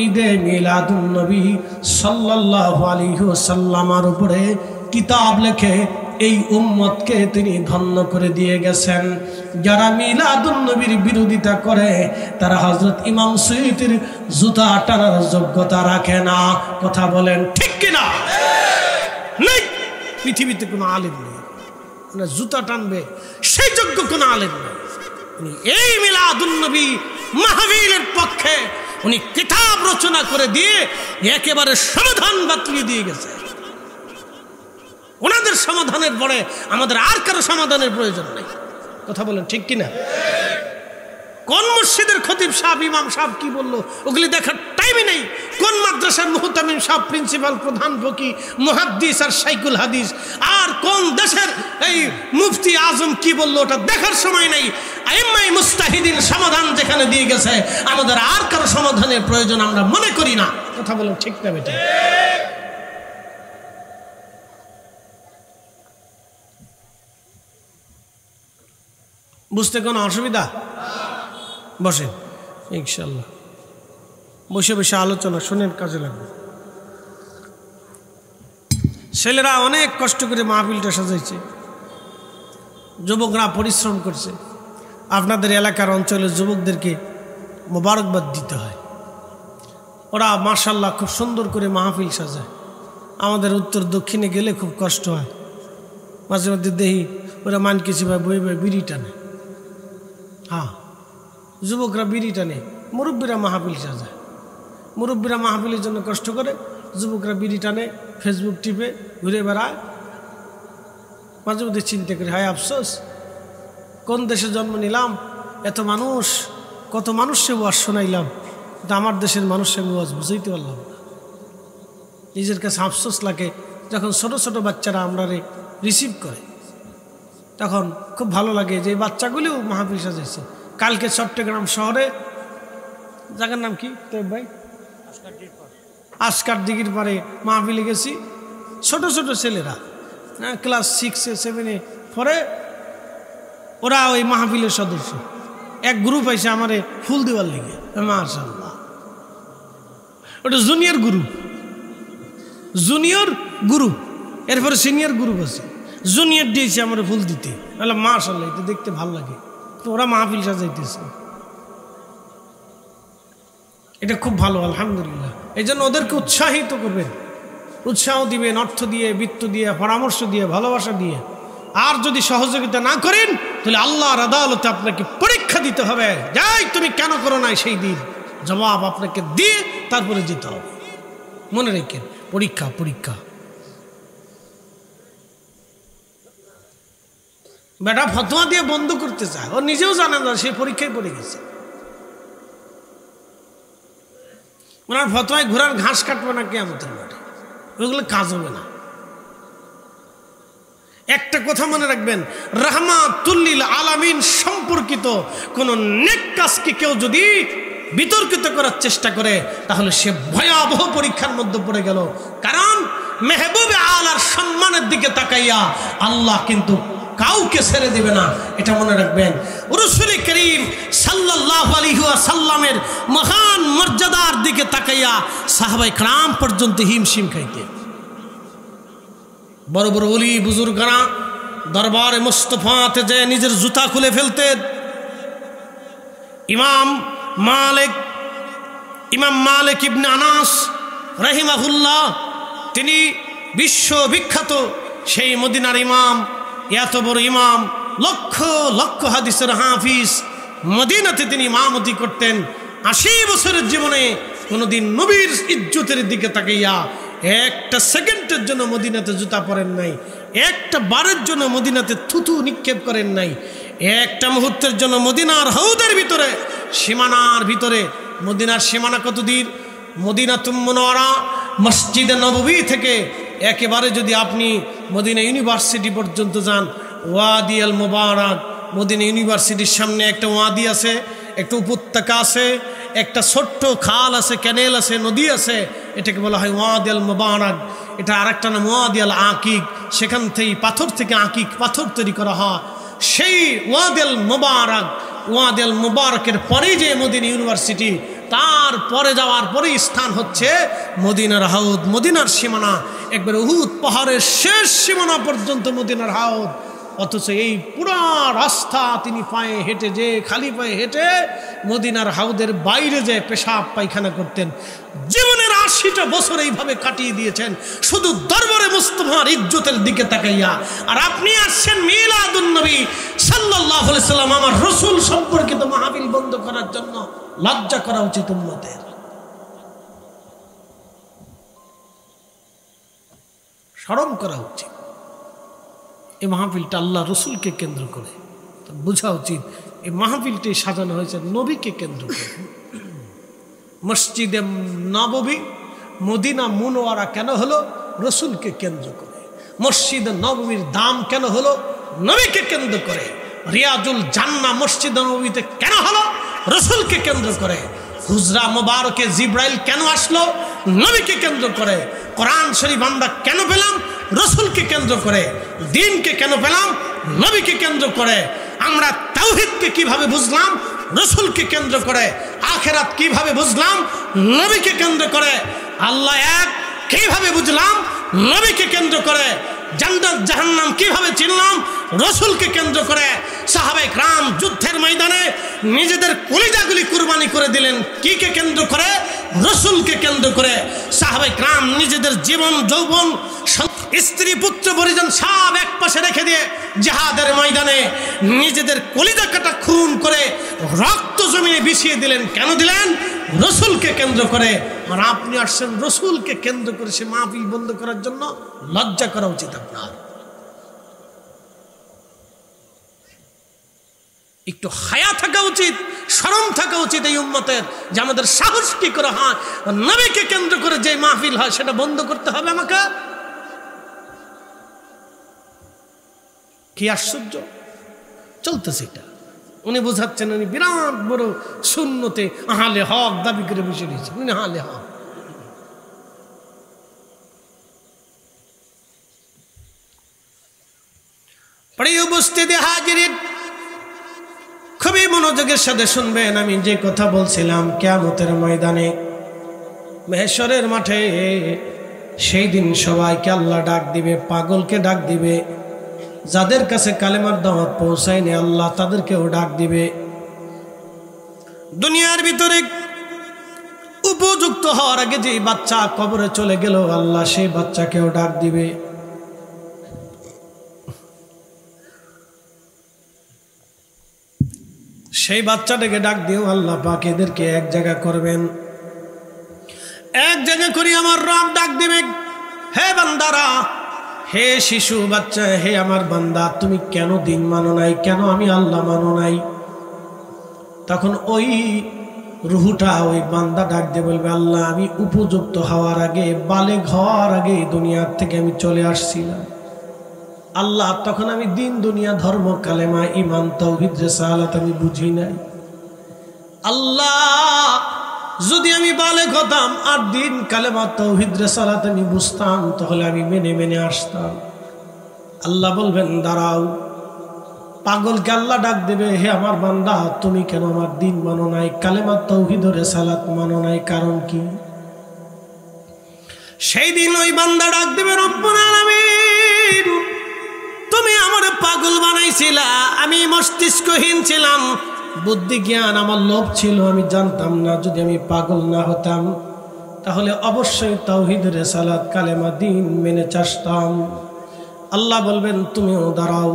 ঈদে মিলাদুন নবী সাল্লাল্লাহু আলাইহি ওয়াসাল্লামের উপরে কিতাব লিখে এই উম্মতকে তিনি ধন্য করে দিয়ে গেছেন। যারা মিলাদুন নবীর বিরোধিতা করে তারা হযরত ইমাম সুয়ুতির জুতা টানার যোগ্যতা রাখে না। কথা বলেন ঠিক কিনা? নেই, পৃথিবীতে কোনো আলেম নেই মানে জুতা টানবে সেই যোগ্য কোনো আলেম নেই। উনি এই মিলাদুন নবী মাহফিলের পক্ষে উনি কিতাব রচনা করে দিয়ে একেবারে সমাধান বাতলিয়ে দিয়ে গেছে। ওনাদের সমাধানের পরে আমাদের আর কারো সমাধানের প্রয়োজন নেই। কথা বলেন ঠিক কিনা? কোন মসজিদের খতিব সাহেব, ইমাম সাহেব কি বললো ওগুলি দেখার টাইমই নেই। কোন মাদ্রাসার মুহতামিম সাহেব, প্রিন্সিপাল, প্রধান ফকি, মুহাদ্দিস আর শাইখুল হাদিস, আর কোন দেশের এই মুফতি আজম কি বললো ওটা দেখার সময় নেই। আইম্মাই মুস্তাহিদিন সমাধান যেখানে দিয়ে গেছে আমাদের আর কারো সমাধানের প্রয়োজন আমরা মনে করি না। কথা বলেন ঠিক না বেটা? বুঝতে কোনো অসুবিধা? বসেন ইনশাল্লাহ, বসে বসে আলোচনা শুনেন, কাজে লাগবে। ছেলেরা অনেক কষ্ট করে মাহফিলটা সাজাইছে, যুবকরা পরিশ্রম করছে। আপনাদের এলাকার অঞ্চলের যুবকদেরকে মোবারকবাদ দিতে হয়। ওরা মাশাআল্লাহ খুব সুন্দর করে মাহফিল সাজায়। আমাদের উত্তর দক্ষিণে গেলে খুব কষ্ট হয়, মাঝে মধ্যে দেখি ওরা মানকিছি ভাই বই বই বিড়ি টানে। হ্যাঁ, যুবকরা বিড়ি টানে, মুরব্বীরা মাহফিল সাজায়। মুরব্বীরা মাহফিলের জন্য কষ্ট করে, যুবকরা বিড়ি টানে, ফেসবুক টিপে ঘুরে বেড়ায়। মাঝে মধ্যে চিন্তা করি, হায় আফসোস, কোন দেশে জন্ম নিলাম, এত মানুষ, কত মানুষকে ওয়াজ শোনাইলাম, কিন্তু আমার দেশের মানুষকে আমি ওয়াজ বুঝাইতে পারলাম না। নিজের কাছে আফসোস লাগে। যখন ছোট ছোট বাচ্চারা আমরা রিসিভ করে তখন খুব ভালো লাগে যে এই বাচ্চাগুলিও মাহফিল সাজাইছে। কালকে চট্টগ্রাম শহরে, জায়গার নাম কি ভাই, আসকার দিঘির পারে মাহফিলে গেছি। ছোট ছোট ছেলেরা, ক্লাস 6 7 পরে, ওরা ওই মাহফিলের সদস্য। এক গ্রুপ এসে আমারে ফুল দেওয়ার লেগে, মাশাআল্লাহ, ওটা জুনিয়র গ্রুপ, জুনিয়র গ্রুপ, এরপরে সিনিয়র গ্রুপ আছে। জুনিয়র দিয়েছে আমার ফুল দিতে, মাশাআল্লাহ, এটা দেখতে ভালো লাগে। তো ওরা মাহফিল সাজাইতেছে, এটা খুব ভালো, আলহামদুলিল্লাহ। এই জন্য ওদেরকে উৎসাহিত করবেন, উৎসাহ দিবেন, অর্থ দিয়ে, বৃত্ত দিয়ে, পরামর্শ দিয়ে, ভালোবাসা দিয়ে। আর যদি সহযোগিতা না করেন তাহলে আল্লাহর আদালতে আপনাকে পরীক্ষা দিতে হবে। যাই তুমি কেন করো নাই, সেই দিন জবাব আপনাকে দিয়ে তারপরে যেতে হবে। মনে রেখেন, পরীক্ষা পরীক্ষা। বেটা ফতোয়া দিয়ে বন্ধ করতে চায়, ও নিজেও জানে না সে পরীক্ষায় পড়ে গেছে। ওনার ফতোয়ায় ঘোড়ার ঘাস কাটবে না কিয়ামতের মাঠে, ওইগুলো কাজ হবে না। একটা কথা মনে রাখবেন, রাহমাতুল্লিল আলামিন সম্পর্কিত কোন নেক কাজকে কেউ যদি বিতর্কিত করার চেষ্টা করে তাহলে সে ভয়াবহ পরীক্ষার মধ্যে পড়ে গেল। কারণ মেহবুবে আলার সম্মানের দিকে তাকাইয়া আল্লাহ কিন্তু কাউকে ছেড়ে দিবে না, এটা মনে রাখবেন। রাসূল করিম সাল্লাল্লাহু আলাইহি ওয়াসাল্লামের মহান মর্যাদার দিকে তাকাইয়া সাহাবায়ে কেরাম পর্যন্ত হিমশিম খাইতে। বড় বড় ওলি বুজুর্গরা দরবারে মুস্তাফাতে যে নিজের জুতা খুলে ফেলতেন। ইমাম মালিক ইবনে আনাস রাহিমাহুল্লাহ, তিনি বিশ্ববিখ্যাত সেই মদিনার ইমাম, এত বড় ইমাম, লক্ষ লক্ষ হাদিসের হাফিজ। মদিনাতে তিনি ইমামতি করতেন। 80 বছরের জীবনে কোনোদিন নবীর ইজ্জতের দিকে তাকাইয়া একটা সেকেন্ডের জন্য মদিনাতে জুতা পরেন নাই, একটা বারের জন্য মদিনাতে থুতু নিক্ষেপ করেন নাই, একটা মুহূর্তের জন্য মদিনার হাউদের ভিতরে, সীমানার ভিতরে। মদিনার সীমানা কত দূর? মদিনাতুল মুনাওয়ারা মসজিদে নববী থেকে একেবারে যদি আপনি মদিনা ইউনিভার্সিটি পর্যন্ত যান, ওয়াদি আল মুবারাক, মদিনা ইউনিভার্সিটির সামনে একটা ওয়াদি আছে, একটা উপত্যকা আছে, একটা ছোট্ট খাল আছে, ক্যানেল আছে, নদী আছে, এটাকে বলা হয় ওয়াদি আল মুবারাক। এটা আরেকটা নাম ওয়াদি আল আকিক, সেখান থেকে পাথর থেকে আকিক পাথর তৈরি করা হয়। সেই ওয়াদি আল মুবারাক, ওয়াদি আল মুবারাকের পরে যে মদিনা ইউনিভার্সিটি, তার পরে যাওয়ার পরেই স্থান হচ্ছে মদিনার হাউদ। মদিনার সীমানা একবার উহুদ পাহাড়ের শেষ সীমানা পর্যন্ত মদিনার হাউদ। অথচ এই পুরা রাস্তা তিনি পায়ে হেঁটে, যে খালি পায়ে হেঁটে মদিনার হাউদের বাইরে যে পেশাব পায়খানা করতেন। জীবনের 80টা বছর এইভাবে কাটিয়ে দিয়েছেন শুধু দরবারে মুস্তাফার ইজ্জতের দিকে তাকাইয়া। আর আপনি আসছেন মিলাদুন নবী সাল্লাল্লাহু আলাইহি সাল্লাম, আমার রাসূল সম্পর্কিত মাহফিল বন্ধ করার জন্য। লজ্জা করা উচিত উম্মতের, শরম করা উচিত। এই মাহফিলটা আল্লাহ রসুলকে কেন্দ্র করে, বোঝা উচিত এই মাহফিলটি সাজানো হয়েছে নবীকে কেন্দ্র করে। মসজিদে নববী মদিনা মুনওয়ারা কেন হলো? রসুলকে কেন্দ্র করে। মসজিদে নববীর দাম কেন হলো? নবীকে কেন্দ্র করে। রিয়াজুল জান্নাহ মসজিদে নববীতে কেন হলো? রসুলকে কেন্দ্র করে। হুজরা মুবারকে জিব্রাইল কেন আসলো? নবীকে কেন্দ্র করে। কোরআন শরীফ আমরা কেন পেলাম? রসুলকে কেন্দ্র করে। দ্বীনকে কেন পেলাম? নবীকে কেন্দ্র করে। আমরা তাওহীদকে কিভাবে বুঝলাম? রসুলকে কেন্দ্র করে। আখিরাত কিভাবে বুঝলাম? নবীকে কেন্দ্র করে। আল্লাহ এক কিভাবে বুঝলাম? নবীকে কেন্দ্র করে। জান্নাত জাহান্নাম কিভাবে চিনলাম? রসুলকে কেন্দ্র করে। সাহাবায়ে কেরাম যুদ্ধের ময়দানে নিজেদের কলিজাগুলি কুরবানি করে দিলেন কিকে কেন্দ্র করে? রসুলকে কেন্দ্র করে। সাহাবায়ে কেরাম নিজেদের জীবন যৌবন স্ত্রী পুত্র পরিজন সব এক পাশে রেখে দিয়ে জিহাদের ময়দানে নিজেদের কলিজা কাটা খুন করে রক্ত জমিনে বিছিয়ে দিলেন। কেন দিলেন? রসুলকে কেন্দ্র করে। আর আপনি আসছেন রসুলকে কেন্দ্র করে সে মাহফিল বন্ধ করার জন্য। লজ্জা করা উচিত আপনার, একটু হায়া থাকা উচিত, শরম থাকা উচিত এই উম্মতের, যে আমাদের সাহস কি করে হয় নবীকে কেন্দ্র করে যে মাহফিল হয় সেটা বন্ধ করতে হবে আমাকে। কি আশ্চর্য চলতেছে এটা। উনি বোঝাচ্ছেন উনি বিরাট বড় সুন্নতে আহলে হক দাবি করে বসে রয়েছে। উনি আহলে হক। প্রিয় উপস্থিতি হাজিরিন, খুবই মনোযোগের সাথে শুনবেন। আমি যে কথা বলছিলাম কিয়ামতের ময়দানে মাহশরের মাঠে সেই দিন সবাইকে আল্লাহ ডাক দিবে, পাগলকে ডাক দিবে, যাদের কাছে কালেমার দাওয়াত পৌঁছায়নি আল্লাহ তাদেরকেও ডাক দিবে। দুনিয়ার ভিতরে উপযুক্ত হওয়ার আগে যে বাচ্চা কবরে চলে গেল আল্লাহ সেই বাচ্চাকেও ডাক দিবে। সেই বাচ্চাটাকে ডাক দিও আল্লাহ পাক এদেরকে এক জায়গা করবেন। এক জায়গা করি আমার রব ডাক দিবে, হে বান্দারা, হে শিশু বাচ্চা, হে আমার বান্দা, তুমি কেন দিন মানো নাই, কেন আমি আল্লাহ মানো নাই? তখন ওই রুহুটা, ওই বান্দা ডাক দিয়ে বলবে, আল্লাহ আমি উপযুক্ত হওয়ার আগে, বালেগ হওয়ার আগে দুনিয়ার থেকে আমি চলে আসছিলাম। আল্লাহ তখন আমি দিন দুনিয়া ধর্ম কালেমা ঈমান তাওহীদ রিসালাত আমি বুঝি নাই। আল্লাহ যদি আমি বালেগ হতাম আর দিন কালেমা তাওহীদ রিসালাত আমি বুঝতাম, তাহলে আমি মেনে মেনে আসতাম। আল্লাহ বলবেন দাঁড়াও। পাগলকে আল্লাহ ডাক দেবে, হে আমার বান্দা, তুমি কেন আমার দিন মানো নাই, কালেমা তাওহীদ রিসালাত মানো নাই, কারণ কি? সেই দিন ওই বান্দা ডাক দেবে, রব্বুল আলামিন তুমি আমার পাগল বানাইছিলা, আমি মস্তিষ্কহীন ছিলাম, বুদ্ধি জ্ঞান আমার লোভ ছিল, আমি জানতাম না। যদি আমি পাগল না হতাম তাহলে অবশ্যই তাওহীদ রিসালাত কালেমা দিন মেনে চাসতাম। আল্লাহ বলবেন তুমিও দাঁড়াও।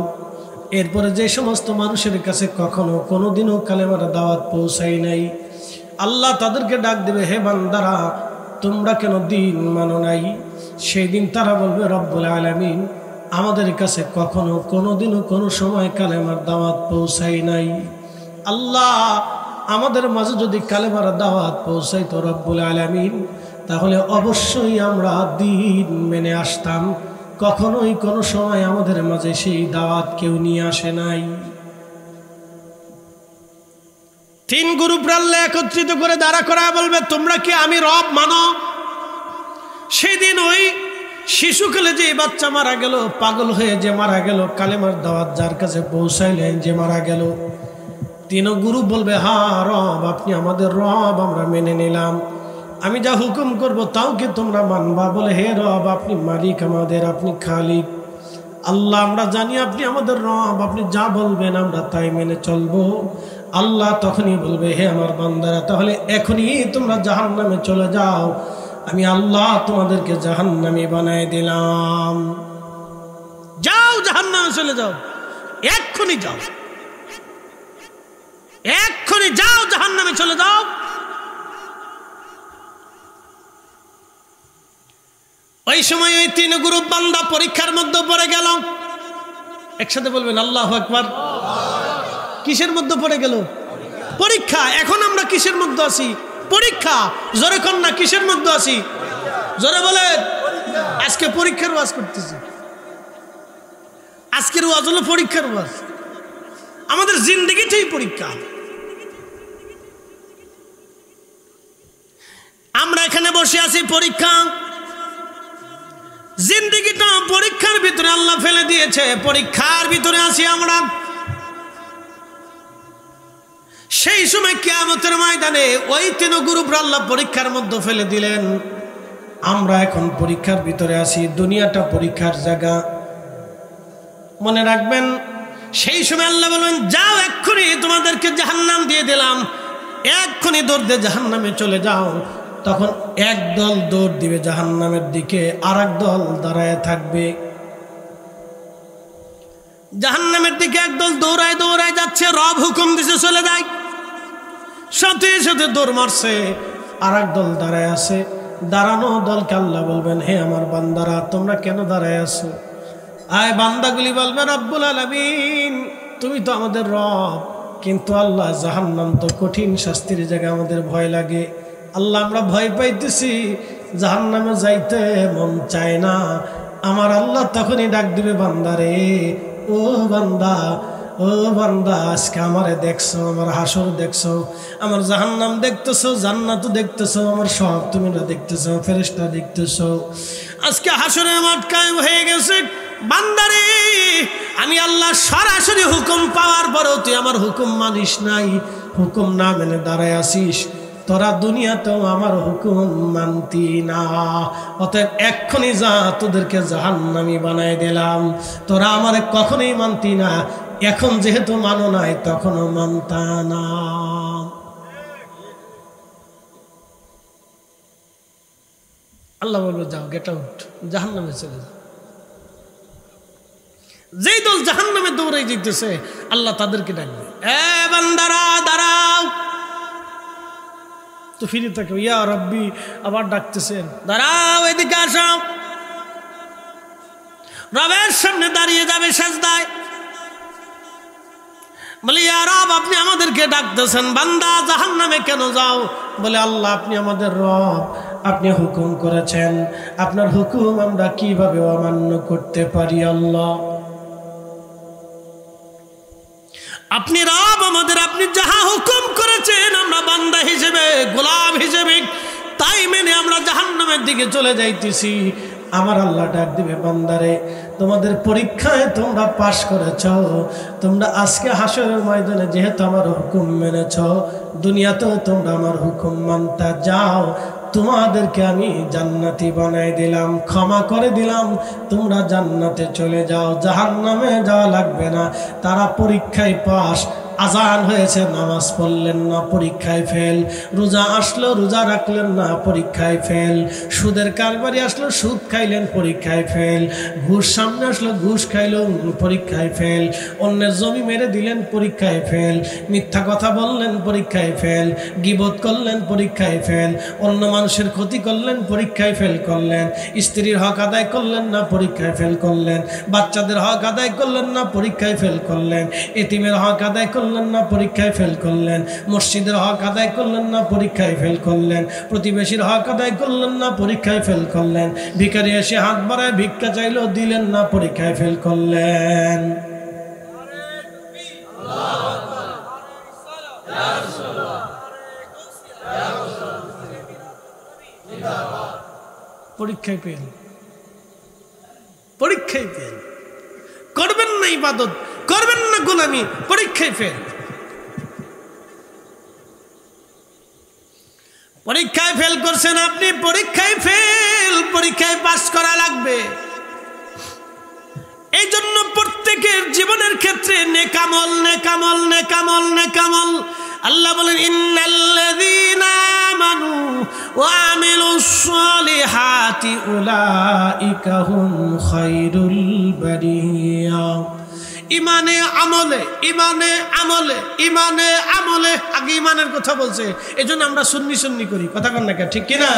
এরপরে যে সমস্ত মানুষের কাছে কখনো কোনোদিনও কালেমার দাওয়াত পৌঁছাই নাই, আল্লাহ তাদেরকে ডাক দেবে, হে বান্দারা তোমরা কেন দিন মানো নাই? সেই দিন তারা বলবে, রব্বুল আলামিন আমাদের কাছে কখনো কোনোদিনও কোনো সময় কালেমার দাওয়াত পৌঁছাই নাই। আল্লাহ আমাদের মাঝে যদি কালেমার দাওয়াত পৌঁছাইতো রব্বুল আলামিন, তাহলে অবশ্যই আমরা দিন মেনে আসতাম। কখনোই কোনো সময় আমাদের মাঝে সেই দাওয়াত কেউ নিয়ে আসে নাই। তিন গ্রুপ আল্লাহ একত্রিত করে দাঁড়া করা বলবে, তোমরা কি আমি রব মানো? সেদিন ওই শিশুকালে যে বাচ্চা মারা গেল, পাগল হয়ে যে মারা গেল, কালেমার দাওয়াত যার কাছে পৌঁছাইলেন যে মারা গেল, তিন গ্রুপ বলবে, হ্যাঁ রব, আপনি আমাদের রব, আমরা মেনে নিলাম। আমি যা হুকুম করব তাও কি তোমরা মানবা? বলে, হে রব, আপনি মালিক আমাদের, আপনি খালিক। আল্লাহ আমরা জানি আপনি আমাদের রব, আপনি যা বলবেন আমরা তাই মেনে চলবো। আল্লাহ তখনই বলবে, হে আমার বান্দারা, তাহলে এখনই তোমরা জাহান্নামে চলে যাও, আমি আল্লাহ তোমাদেরকে জাহান্নামী বানায় দিলাম। যাও জাহান্নামে চলে যাও, এক্ষুনি যাও, এক্ষুনি যাও জাহান্নামে চলে যাও। ওই সময় ওই তিন গ্রুপ বান্দা পরীক্ষার মধ্যে পড়ে গেল। একসাথে বলবেন আল্লাহু আকবার। কিসের মধ্যে পড়ে গেল? পরীক্ষা। এখন আমরা কিসের মধ্যে আছি? পরীক্ষা। জোরে কর না, কিসের মধ্যে আছি? জোরে বলেন। আজকে পরীক্ষার ওয়াজ করতেছি। আজকের ওয়াজ হলো পরীক্ষার ওয়াজ। আমাদের জিন্দেগিটাই পরীক্ষা। আমরা এখানে বসে আছি পরীক্ষা। জিন্দেগিটা পরীক্ষার ভিতরে আল্লাহ ফেলে দিয়েছে, পরীক্ষার ভিতরে আছি আমরা। সেই সময় কিয়ামতের ময়দানে ওই তিন গ্রুপ আল্লাহ পরীক্ষার মধ্যে ফেলে দিলেন। আমরা এখন পরীক্ষার ভিতরে আছি। দুনিয়াটা পরীক্ষার জায়গা, মনে রাখবেন। সেই সময় আল্লাহ বলবেন, যাও এক্ষুনি তোমাদেরকে জাহান্নাম দিয়ে দিলাম, এক্ষুনি দৌড় দিয়ে জাহান্নামে চলে যাও। তখন এক দল দৌড় দিবে জাহান্নামের দিকে, আর এক দল দাঁড়ায় থাকবে। জাহান্নামের দিকে একদল দৌড়ায় দৌড়ায় যাচ্ছে, রব হুকুম দিছে চলে যায়, সাথে সাথে দৌড় মারছে। আর এক দল দাঁড়ায় আছে। দাঁড়ানো দলকে আল্লাহ বলবেন, হে আমার বান্দারা তোমরা কেন দাঁড়ায় আছো? আয় বান্দাগুলি বলবে, রব্বুল আলামিন তুমি তো আমাদের রব, কিন্তু আল্লাহ জাহান্নাম তো কঠিন শাস্তির জায়গা, আমাদের ভয় লাগে। আল্লাহ আমরা ভয় পাইতেছি, জাহান্নামে যাইতে মন চায় না। আমার আল্লাহ তখনই ডাক দিবে, বান্দারে, ও বান্দা, ও বান্দা, আজকে আমারে দেখছো, আমার হাসর দেখছো, আমার জাহান্নাম দেখতেছো, জান্নাত দেখতেছো, আমার সব তুমি দেখতেছো, ফেরেশতা দেখতেছো। আজকে হাসরের মাঠ কায়েম হয়ে গেছে। বান্দারে, আমি আল্লাহ সরাসরি হুকুম পাওয়ার পরেও তুই আমার হুকুম মানিস নাই, হুকুম না মেনে দাঁড়ায় আসিস। তোরা দুনিয়াতেও আমার হুকুম মানতি না, অতএব এক্ষুনি যা, তোদেরকে জাহান্নামী বানায় দিলাম। তোরা আমারে কখনোই মানতি না, এখন যেহেতু মানো নাই তখনও মানতা না। আল্লাহ বলবো, যাও, গেট আউট, জাহান্নামে চলে যাও। যেই দল জাহান্নামে দৌড়ে যেতেছে আল্লাহ তাদেরকে ডাকবে, এ বান্দারা দাঁড়াও। তো ফিরে থাকে, ইয়া রব্বি, আবার ডাকতেছেন, দাঁড়াও, এদিকে আসো। রবের সামনে দাঁড়িয়ে যাবে সেজদায়, বলে ইয়া রব আপনি আমাদেরকে ডাকতেছেন, বান্দা জাহান্নামে কেন যাও? বলে আল্লাহ আপনি আমাদের রব, আপনি হুকুম করেছেন, আপনার হুকুম আমরা কিভাবে অমান্য করতে পারি? আল্লাহ আপনি রব আমাদের, আপনি যাহা হুকুম করেছেন আমরা বান্দা হিসেবে, গোলাম হিসেবে তাই মেনে আমরা জাহান্নামের দিকে চলে যাইতেছি। আমার আল্লাহ ডাক দিবে, বান্দারে তোমাদের পরীক্ষায় তোমরা পাশ করেছ, তোমরা আজকে হাসরের ময়দানে যেহেতু আমার হুকুম মেনেছ, দুনিয়াতেও তোমরা আমার হুকুম মানতে যাও, তোমাদেরকে আমি জান্নাতি বানাই দিলাম, ক্ষমা করে দিলাম, তোমরা জান্নাতে চলে যাও, জাহান্নামে যাওয়া লাগবে না। তারা পরীক্ষায় পাশ, আজান হয়েছে নামাজ পড়লেন না, পরীক্ষায় ফেল, রোজা আসলো রোজা রাখলেন না, পরীক্ষায় ফেল, সুদের কারবারি আসলো সুদ খাইলেন, পরীক্ষায় ফেল, ঘুষ সামনে আসলো ঘুষ খাইল, পরীক্ষায় ফেল, অন্যের জমি মেরে দিলেন, পরীক্ষায় ফেল, মিথ্যা কথা বললেন, পরীক্ষায় ফেল, গীবত করলেন, পরীক্ষায় ফেল, অন্য মানুষের ক্ষতি করলেন, পরীক্ষায় ফেল করলেন, স্ত্রীর হক আদায় করলেন না, পরীক্ষায় ফেল করলেন, বাচ্চাদের হক আদায় করলেন না, পরীক্ষায় ফেল করলেন, এতিমের হক আদায় করলেন না, পরীক্ষায় ফেল করলেন, মসজিদের হক আদায় করলেন না, পরীক্ষায় ফেল করলেন, প্রতিবেশীর হক আদায় করলেন না, পরীক্ষায় ফেল করলেন, ভিখারি এসে হাত বাড়ায় ভিক্ষা চাইলো দিলেন না, পরীক্ষায় ফেল করলেন। পরীক্ষায় ফেল, পরীক্ষায় ফেল, করবেন না ইবাদত, করবেন না গোলামি, পরীক্ষায় ফেল। পরীক্ষায় ফেল করছেন আপনি, পরীক্ষায় ফেল, পরীক্ষায় পাস করা লাগবে। এই জন্য প্রত্যেকের জীবনের ক্ষেত্রে নেকামল নেকামল নেকামল নেকামল। আল্লাহ বলেন ইন্নাল্লাযীনা আমানু ওয়া আমিলুস সালিহাতি উলাইকা হুম খায়রুল বারিয়া। ইমানে আমলে, ইমানে আমলে, ইমানে আমলে, আগে ইমানের কথা বলছে, এই জন্য আমরা সুন্নি সুন্নি করি, কথা কন না কেন, ঠিক কিনা?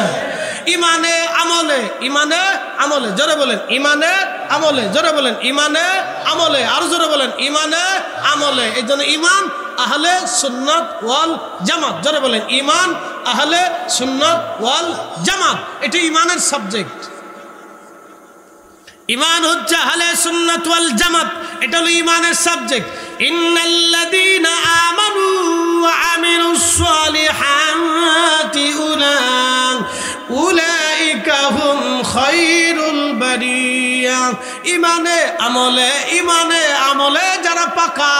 ইমানে আমলে, ইমানে আমলে, জোরে বলেন ইমানে আমলে, জোরে বলেন ইমানে আমলে, আরো জোরে বলেন ইমানে আমলে। এই জন্য ইমান আহলে সুন্নাত ওয়াল জামাত, জোরে বলেন ইমান আহলে সুন্নাত ওয়াল জামাত, এটা ইমানের সাবজেক্ট। ইমান হচ্ছে আহলে সুন্নাত ওয়াল জামাত, এটা হলো ইমানের সাবজেক্ট। ইন্নাল্লাযীনা আমানু ওয়া আমিলুস সালিহাতি উলাইকা হুম খায়রুল বারিয়া। ইমানে আমলে, ইমানে আমলে যারা পাকা,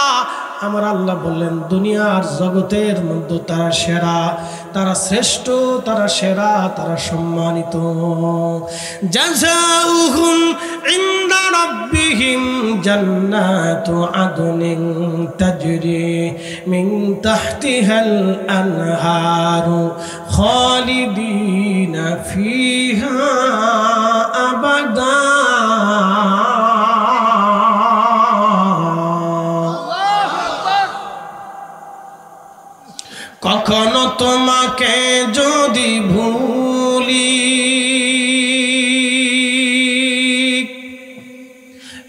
আমার আল্লাহ বললেন দুনিয়ার জগতের মধ্যে তারা সেরা, তারা শ্রেষ্ঠ, তারা সেরা, তারা সম্মানিত। জাযাউহুম ইনদা রাব্বিহিম জান্নাতু আদনিন তাজরি মিন তাহতিহাল আনহারু খালিদিনা ফিহা আবাদা। কখনো তোমাকে যদি ভুলি,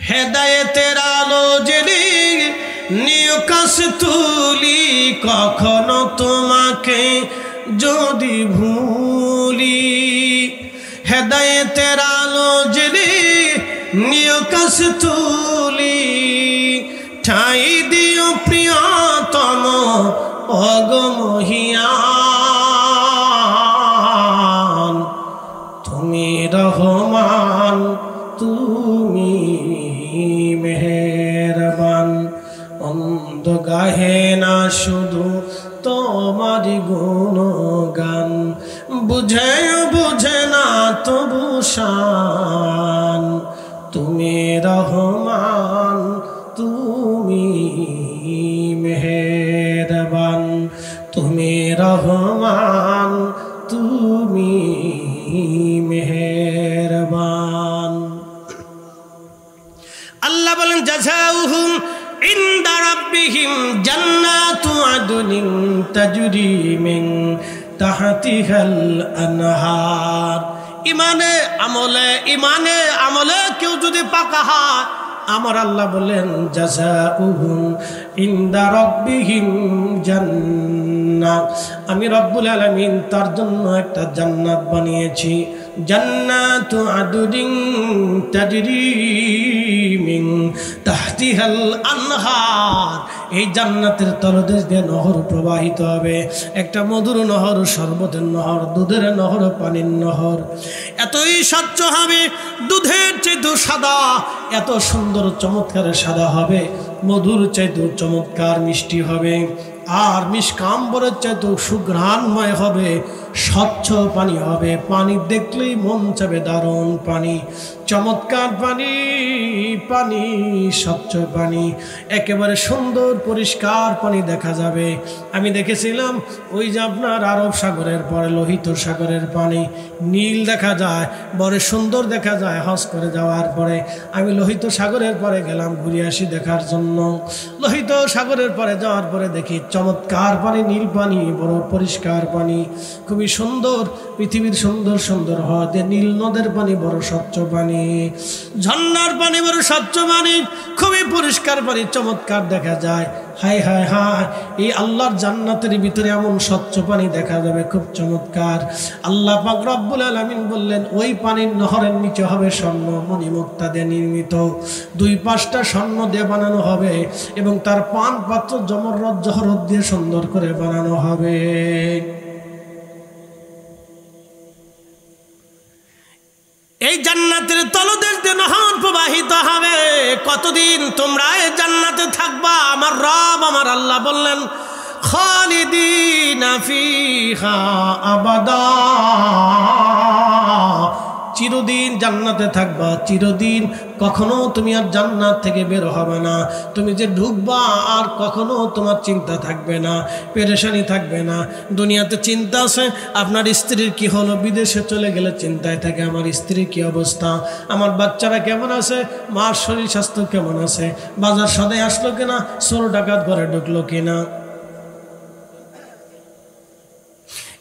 হেদায়েতের আলো জেলে নিয়কাশ তুলি, কখনো তোমাকে যদি ভুলি, হেদায়েতের আলো জেলে নিয়কাশ তুলি, ঠাই দিও প্রিয়তম অগমহিয়ান, তুমি রহমান, তুমি মেহেরবান। অন্ধ গাহে না শুধু তোমারি গুণগান, বুঝে বুঝে না তবু শান, তুমি রহমান, তুমি মেহেরবান, তুমি রহমান, তুমি মেহেরবান। আল্লাহ বলেন জাযাউহুম ইনদা রাব্বিহিম জান্নাতু আদনিন তাজরি মিন তাহতিহাল আনহার। ইমানে আমলে কেউ যদি পাকা হয়, আমার আল্লাহ বলেন জাযাউহুম ইনদা রাব্বিহিম জান্নাত, আমি রব্বুল আলামিন তার জন্য একটা জান্নাত বানিয়েছি। জান্নাতু আদুদিন তাজরি মিন তাহতিহাল আনহার, এই জান্নাতের তলদেশ দিয়ে নহর প্রবাহিত হবে, একটা মধুর নহর, শরবতের নহর, দুধের নহর, পানির নহর। এতই স্বচ্ছ হবে, দুধের চাইতে সাদা, এত সুন্দর চমৎকার সাদা হবে, মধুর চাইতে চমৎকার মিষ্টি হবে, আর মিষ্কাম্বরের চাইতে সুঘ্রাণময় হবে, স্বচ্ছ পানি হবে, পানি দেখলেই মন চাবে দারুণ পানি, চমৎকার পানি, পানি স্বচ্ছ পানি, একেবারে সুন্দর পরিষ্কার পানি দেখা যাবে। আমি দেখেছিলাম ওই যে আপনার আরব সাগরের পরে লোহিত সাগরের পানি নীল দেখা যায়, বড় সুন্দর দেখা যায়। হজ করে যাওয়ার পরে আমি লোহিত সাগরের পরে গেলাম ঘুরে আসি দেখার জন্য। লোহিত সাগরের পরে যাওয়ার পরে দেখি চমৎকার পানি, নীল পানি, বড় পরিষ্কার পানি, খুবই সুন্দর, পৃথিবীর সুন্দর সুন্দর হ্রদে নীল নদের পানি, বড় স্বচ্ছ পানি, ঝর্ণার পানি, বড় স্বচ্ছ পানি, খুবই পরিষ্কার পানি, চমৎকার দেখা যায়। হায় হায় হায়, এই আল্লাহর জান্নাতের ভিতরে এমন স্বচ্ছ পানি দেখা যাবে, খুব চমৎকার। আল্লাহ পাক রব্বুল আলামিন বললেন ওই পানির নহরের নিচে হবে স্বর্ণ মণিমুক্তা দিয়ে নির্মিত, 2 পাশটা স্বর্ণ দিয়ে বানানো হবে, এবং তার পান পাত্র জমররদ জহরত দিয়ে সুন্দর করে বানানো হবে। এই জান্নাতের তলদেশ দিয়ে নহর প্রবাহিত হবে। কতদিন তোমরা এই জান্নাতে থাকবা? আমার রব, আমার আল্লাহ বললেন খালিদিনা ফিহা আবাদা, চিরদিন জান্নাতে থাকবা, চিরদিন, কখনো তুমি আর জান্নাত থেকে বের হবে না। তুমি যে ঢুকবা আর কখনো তোমার চিন্তা থাকবে না, পেরেশানি থাকবে না। দুনিয়াতে চিন্তা আছে, আপনার স্ত্রীর কি হলো, বিদেশে চলে গেলে চিন্তায় থাকে আমার স্ত্রীর কি অবস্থা, আমার বাচ্চারা কেমন আছে, মার শরীর স্বাস্থ্য কেমন আছে, বাজার সদাই আসলো কিনা, চোর ডাকাত ঘরে ঢুকলো কিনা,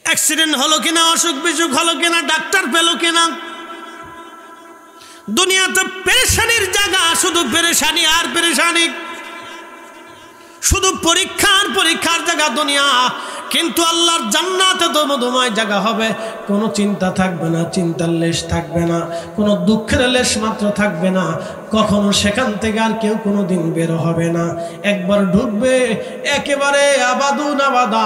অ্যাক্সিডেন্ট হলো কিনা, অসুখ বিসুখ হলো কিনা, ডাক্তার পেলো কিনা। দুনিয়াতে পেরেশানির জায়গা, শুধু পেরেশানি আর পেরেশানি, শুধু পরীক্ষার জায়গা দুনিয়া। কিন্তু আল্লাহর জান্নাতে তো মধুময় জায়গা হবে, কোনো চিন্তা থাকবে না, চিন্তার লেশ থাকবে না, কোনো দুঃখের লেশ মাত্র থাকবে না। কখনো সেখান থেকে আর কেউ কোনো দিন বের হবে না। একবার ঢুকবে একেবারে আবাদুন আবাদা,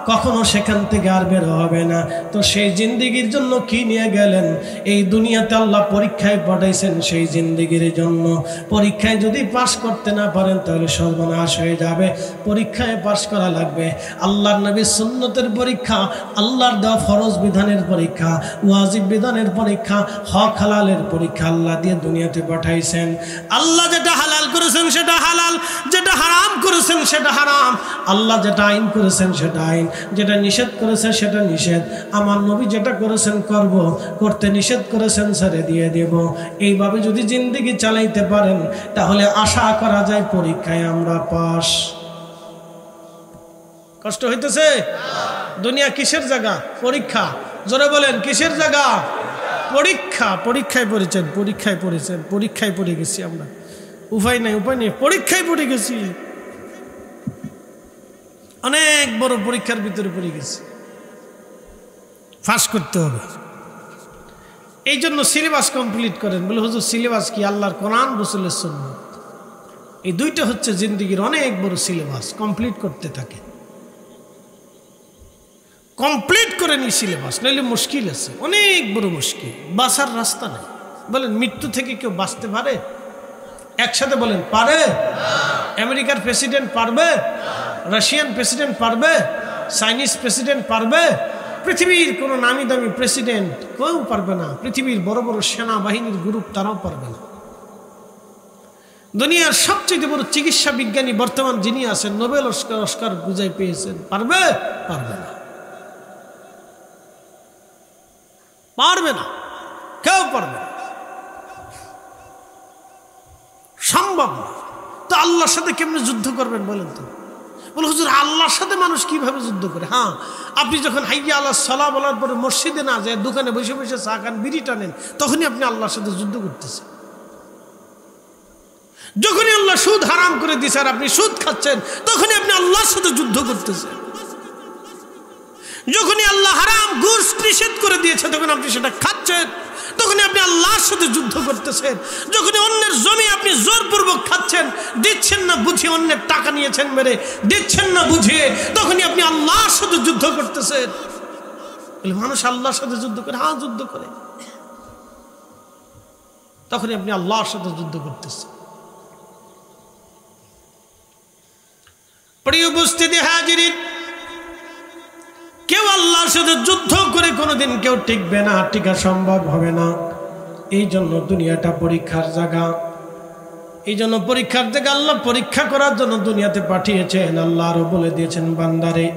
কখনো সেখান থেকে আর বের হবে না। তো সেই জিন্দিগির জন্য কি নিয়ে গেলেন? এই দুনিয়াতে আল্লাহ পরীক্ষায় পাঠাইছেন সেই জিন্দিগির জন্য। পরীক্ষায় যদি পাশ করতে না পারেন তাহলে সর্বনাশ হয়ে যাবে। পরীক্ষায় পাশ করা লাগবে। আল্লাহর নবীর সুন্নতের পরীক্ষা, আল্লাহর দেওয়া ফরজ বিধানের পরীক্ষা, ওয়াজিব বিধানের পরীক্ষা, হক হালালের পরীক্ষা আল্লাহ দিয়ে দুনিয়াতে পাঠাইছেন। আল্লাহ যেটা হালাল করেছেন সেটা হালাল, যেটা হারাম করেছেন সেটা হারাম। আল্লাহ যেটা আইন করেছেন সেটা আইন, যেটা নিষেধ করেছেন সেটা নিষেধ। আমার নবী যেটা করেছেন করব, করতে নিষেধ করেছেন ছেড়ে দিয়ে দেব। এইভাবে যদি জিন্দেগি চালাইতে পারেন তাহলে আশা করা যায় পরীক্ষায় আমরা পাস। কষ্ট হইতেছে? দুনিয়া কিসের জায়গা? পরীক্ষা। জোরে বলেন কিসের জায়গা? পরীক্ষা। পরীক্ষায় পড়েছেন, পরীক্ষায় পড়েছেন, পরীক্ষায় পড়ে গেছি আমরা। উপায় নাই, উপায় নেই, পরীক্ষায় পড়ে গেছি। অনেক বড় পরীক্ষার ভিতরে পড়ে গেছি, পাস করতে হবে। এই জন্য সিলেবাস কমপ্লিট করেন। বলে হুজুর সিলেবাস কি? আল্লাহর কোরআন, রাসূলের সুন্নাত, এই দুইটা হচ্ছে জিন্দেগির অনেক বড় সিলেবাস। কমপ্লিট করতে থাকে, কমপ্লিট করে নি সিলেবাস, নইলে মুশকিল আছে, অনেক বড় মুশকিল। বাঁচার রাস্তা নেই। বলেন মৃত্যু থেকে কেউ বাঁচতে পারে? একসাথে বলেন পারে? আমেরিকার প্রেসিডেন্ট পারবে? রাশিয়ান প্রেসিডেন্ট পারবে? চাইনিজ প্রেসিডেন্ট পারবে? পৃথিবীর কোনো নামি দামি প্রেসিডেন্ট কেউ পারবে না। পৃথিবীর বড় বড় সেনাবাহিনীর গ্রুপ তারাও পারবে না। দুনিয়ার সবচেয়ে বড় চিকিৎসা বিজ্ঞানী বর্তমান যিনি আছেন, নোবেল অস্কার বুঝাই পেয়েছেন, পারবে? পারবে না, পারবে না, কেউ পারবে না, সম্ভব না। তো আল্লাহর সাথে কেমনে যুদ্ধ করবেন বলেন তো? বলে হুজুর আল্লাহর সাথে মানুষ কিভাবে যুদ্ধ করে? হ্যাঁ, আপনি যখন হাইয়া আল্লাহ সালাহ বলার পরে মসজিদে না যায় দোকানে বসে বসে চা খান, বিড়ি টানেন, তখনই আপনি আল্লাহর সাথে যুদ্ধ করতেছেন। যখনই আল্লাহ সুদ হারাম করে দিয়েছে আর আপনি সুদ খাচ্ছেন, তখনই আপনি আল্লাহর সাথে যুদ্ধ করতেছেন। যখনই আল্লাহ হারাম ঘুষ নিষেধ করে দিয়েছে, তখন আপনি সেটা খাচ্ছেন, তখনই আপনি আল্লাহর সাথে যুদ্ধ করতেছেন। যখনই অন্যের জমি আপনি জোরপূর্বক খাচ্ছেন, দিচ্ছেন না বুঝিয়ে, অন্যের টাকা নিয়েছেন মেরে, দিচ্ছেন না বুঝিয়ে, তখনই আপনি আল্লাহর সাথে যুদ্ধ করতেছেন। মানুষ আল্লাহর সাথে যুদ্ধ করে? হ্যাঁ, যুদ্ধ করে। তখনই আপনি আল্লাহর সাথে যুদ্ধ করতেছেন। প্রিয় উপস্থিতি হাজিরিন, কেউ আল্লাহর সাথে যুদ্ধ করে কোনোদিন কেউ টিকবে না, টিকা সম্ভব হবে না। এই জন্য দুনিয়াটা পরীক্ষার জায়গা। এই জন্য পরীক্ষার জায়গা, আল্লাহ পরীক্ষা করার জন্য দুনিয়াতে পাঠিয়েছেন। আল্লাহ আরো বলে দিয়েছেন, বান্দারে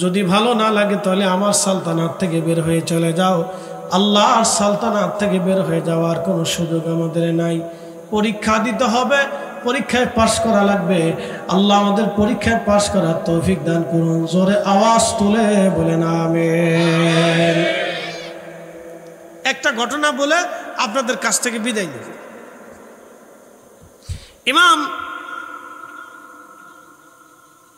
যদি ভালো না লাগে তাহলে আমার সালতানাত থেকে বের হয়ে চলে যাও। আল্লাহর সালতানাত থেকে বের হয়ে যাওয়ার কোনো সুযোগ আমাদের নাই। পরীক্ষা দিতে হবে, পরীক্ষায় পাশ করা লাগবে। আল্লাহ আমাদের পরীক্ষায় পাশ করার তৌফিক দান করুন। জোরে আওয়াজ তুলে বলেন আমিন। একটা ঘটনা বলে আপনাদের কাছ থেকে বিদায় নেব। ইমাম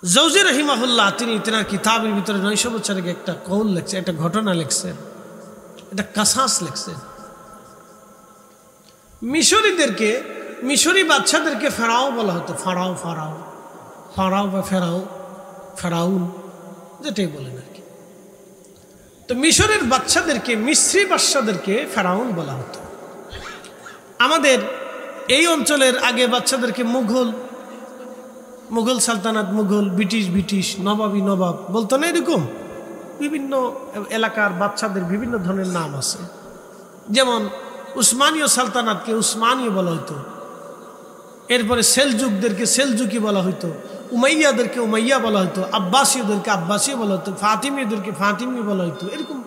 জৌজি রহিমাহুল্লাহ তিনি তেনার কিতাবের ভিতরে 900 বছর আগে একটা কৌল লিখছে, একটা ঘটনা লিখছেন, একটা কাসাস লিখছেন। মিশরীদেরকে, মিশরি বাচ্চাদেরকে ফেরাও বলা হতো। ফারাও, ফারাও, ফারাও বা ফেরাও, ফেরাউন যেটাই বলেন আর কি। তো মিশরের বাচ্চাদেরকে, মিস্রি বাচ্চাদেরকে ফেরাউন বলা হতো। আমাদের এই অঞ্চলের আগে বাচ্চাদেরকে মুঘল, মুঘল সালতানাত, মুঘল, ব্রিটিশ, ব্রিটিশ, নবাবী, নবাব বলতো না? এরকম বিভিন্ন এলাকার বাচ্চাদের বিভিন্ন ধরনের নাম আছে। যেমন উসমানীয় সালতানাতকে উসমানীয় বলা হতো, এরপরে সেলজুকদেরকে সেলজুকি বলা হতো, উমাইয়াদেরকে উমাইয়া বলা হতো, আব্বাসীয়দেরকে আব্বাসীয় বলা হতো, ফাতিমীয়দেরকে ফাতিমি বলা হতো। এরকম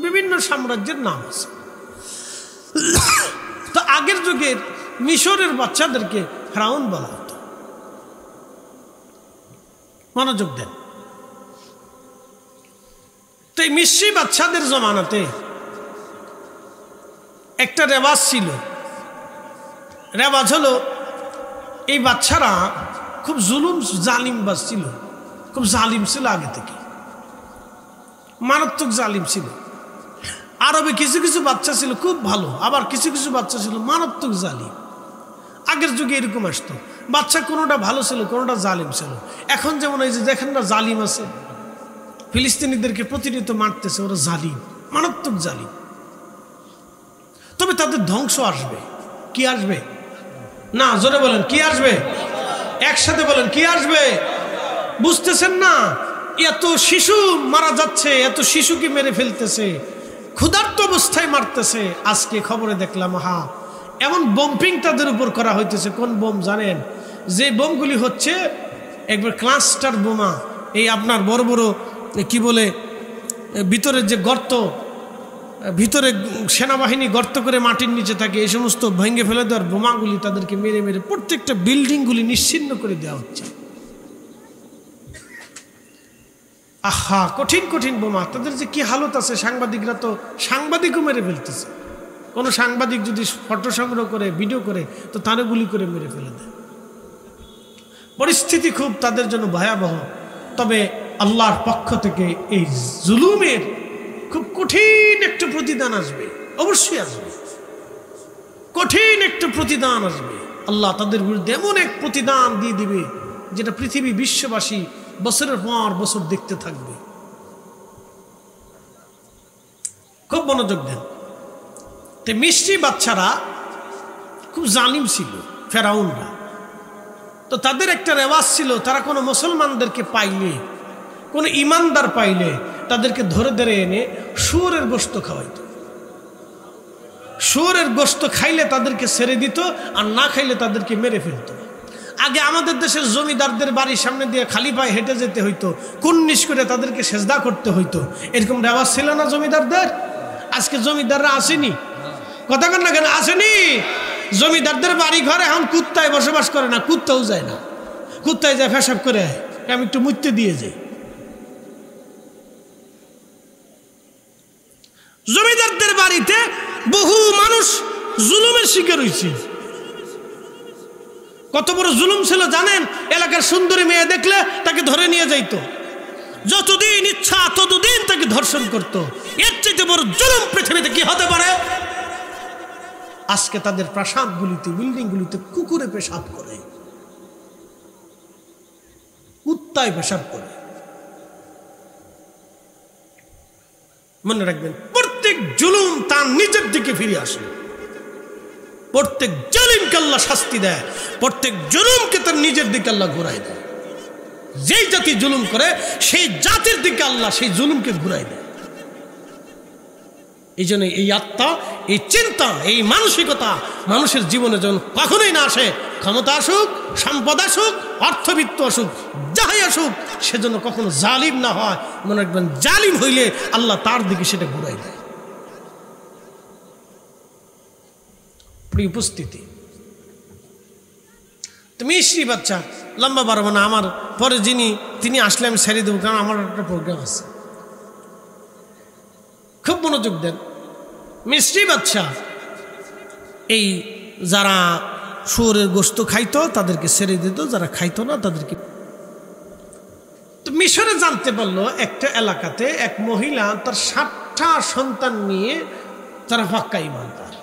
বিভিন্ন সাম্রাজ্যের নাম আছে। তো আগের যুগের মিশরের বাচ্চাদেরকে ফেরাউন বলা হতো। মনোযোগ দেন। তো এই মিশরি বাচ্চাদের জমানাতে একটা রেওয়াজ ছিল। রেওয়াজ হলো, এই বাচ্চারা খুব জুলুম জালিমবাজ ছিল, খুব জালিম ছিল, আগে থেকে মারাত্মক জালিম ছিল। আরবে কিছু কিছু বাচ্চা ছিল খুব ভালো, আবার কিছু কিছু বাচ্চা ছিল মারাত্মক জালিম। আগের যুগে এরকম আসতো, বাচ্চা কোনোটা ভালো ছিল, কোনোটা জালিম ছিল। এখন যেমন এই যে দেখেন না, জালিম আছে, ফিলিস্তিনিদেরকে প্রতিনিয়ত মারতেছে, ওরা জালিম, মারাত্মক জালিম। তবে তাদের ধ্বংস আসবে। কি আসবে? না, জোরে বলেন, কি আসবে? একসাথে বলেন, কি আসবে? বুঝতেছেন না? এত শিশু মারা যাচ্ছে, এত শিশুকে মেরে ফেলতেছে, ক্ষুধার্ত অবস্থায় মারতেছে। আজকে খবরে দেখলাম, এমন বম্পিং তাদের উপর করা হইতেছে। কোন বোম জানেন? যে বোমগুলি হচ্ছে একবার ক্লাস্টার বোমা। এই আপনার বড় বড় কি বলে, ভিতরের যে গর্ত, ভিতরে সেনাবাহিনী গর্ত করে মাটির নিচে থাকে, এই সমস্ত ভেঙে ফেলে দেওয়ার বোমাগুলি তাদেরকে মেরে মেরে প্রত্যেকটা বিল্ডিংগুলি নিশ্চিহ্ন করে দেওয়া হচ্ছে। আহা, কঠিন কঠিন বোমা। তাদের যে কি হালত আছে, সাংবাদিকরা তো সাংবাদিকও মেরে ফেলতেছে। কোনো সাংবাদিক যদি ফটো সংগ্রহ করে, ভিডিও করে, তো তারে গুলি করে মেরে ফেলে দেয়। পরিস্থিতি খুব তাদের জন্য ভয়াবহ। তবে আল্লাহর পক্ষ থেকে এই জুলুমের খুব কঠিন একটা প্রতিদান আসবে, অবশ্যই আসবে, কঠিন একটা প্রতিদান আসবে। আল্লাহ তাদের বিরুদ্ধে এমন এক প্রতিদান দিয়ে দিবে, যেটা পৃথিবী বিশ্ববাসী বছরের পর বছর দেখতে থাকবে। খুব মনোযোগ দেন। তো মিষ্টি বাচ্চারা খুব জালিম ছিল, ফেরাউনরা। তো তাদের একটা রেওয়াজ ছিল, তারা কোনো মুসলমানদেরকে পাইলে, কোনো ইমানদার পাইলে তাদেরকে ধরে ধরে এনে শুয়োরের গোশত খাওয়াইতো। শুয়োরের গোশত খাইলে তাদেরকে ছেড়ে দিত, আর না খাইলে তাদেরকে মেরে ফেলতো। আগে আমাদের দেশের জমিদারদের বাড়ির সামনে দিয়ে খালি পায়ে হেঁটে যেতে হইতো, কুন্নিশ করে তাদেরকে সেজদা করতে হইতো। এরকম রেওয়াজ ছিল না জমিদারদের? আজকে জমিদাররা আসেনি, কথা কন না কেন, আসেনি? জমিদারদের বাড়ি ঘরে এখন কুত্তায় বসবাস করে না, কুত্তাও যায় না, কুত্তায় যায় পেশাব করে। আমি একটু মুইতে দিয়ে যাই। জমিদারদের বাড়িতে বহু মানুষ জুলুমের শিকার হয়েছে। কত বড় জুলুম ছিল জানেন? এলাকার সুন্দরী মেয়ে দেখলে তাকে ধরে নিয়ে যাইতো, যতদিন ইচ্ছা ততদিন তাকে ধর্ষণ করত। এর চাইতে বড় জুলুম পৃথিবীতে কি হতে পারে? আজকে তাদের প্রাসাদগুলিতে, বিল্ডিংগুলিতে কুকুরে পেশাব করে, কুত্তায় পেশাব করে। মনে রাখবেন, প্রত্যেক জুলুম তার নিজের দিকে ফিরে আসে। প্রত্যেক জালিমকে আল্লাহ শাস্তি দেয়, প্রত্যেক জুলুমকে তার নিজের দিকে আল্লাহ ঘুরাই দেয়। যেই জাতি জুলুম করে সেই জাতির দিকে আল্লাহ সেই জুলুমকে ঘুরাই দেয়। এই জন্য এই আত্মা, এই চিন্তা, এই মানসিকতা মানুষের জীবনে যেন কখনোই না আসে। ক্ষমতা আসুক, সম্পদ আসুক, অর্থবিত্ত আসুক, যাই আসুক, সেজন্য কখনো জালিম না হয়। মনে রাখবেন, জালিম হইলে আল্লাহ তার দিকে সেটা ঘুরাই দেয়। উপস্থিতি তুমি মিষ্টি বাচ্চা, লম্বা পারবো না, আমার পরে তিনি আসলে আমি ছেড়ে দেবো, কারণ আমার একটা প্রোগ্রাম আছে। খুব মনোযোগ দেন। মিষ্টি বাচ্চা এই যারা শুয়োরের গোশত খাইতো তাদেরকে ছেড়ে দিত, যারা খাইতো না তাদেরকে। তো মিশরে জানতে পারলো একটা এলাকাতে এক মহিলা তার 7টা সন্তান নিয়ে তারা পাক্কা ঈমানদার।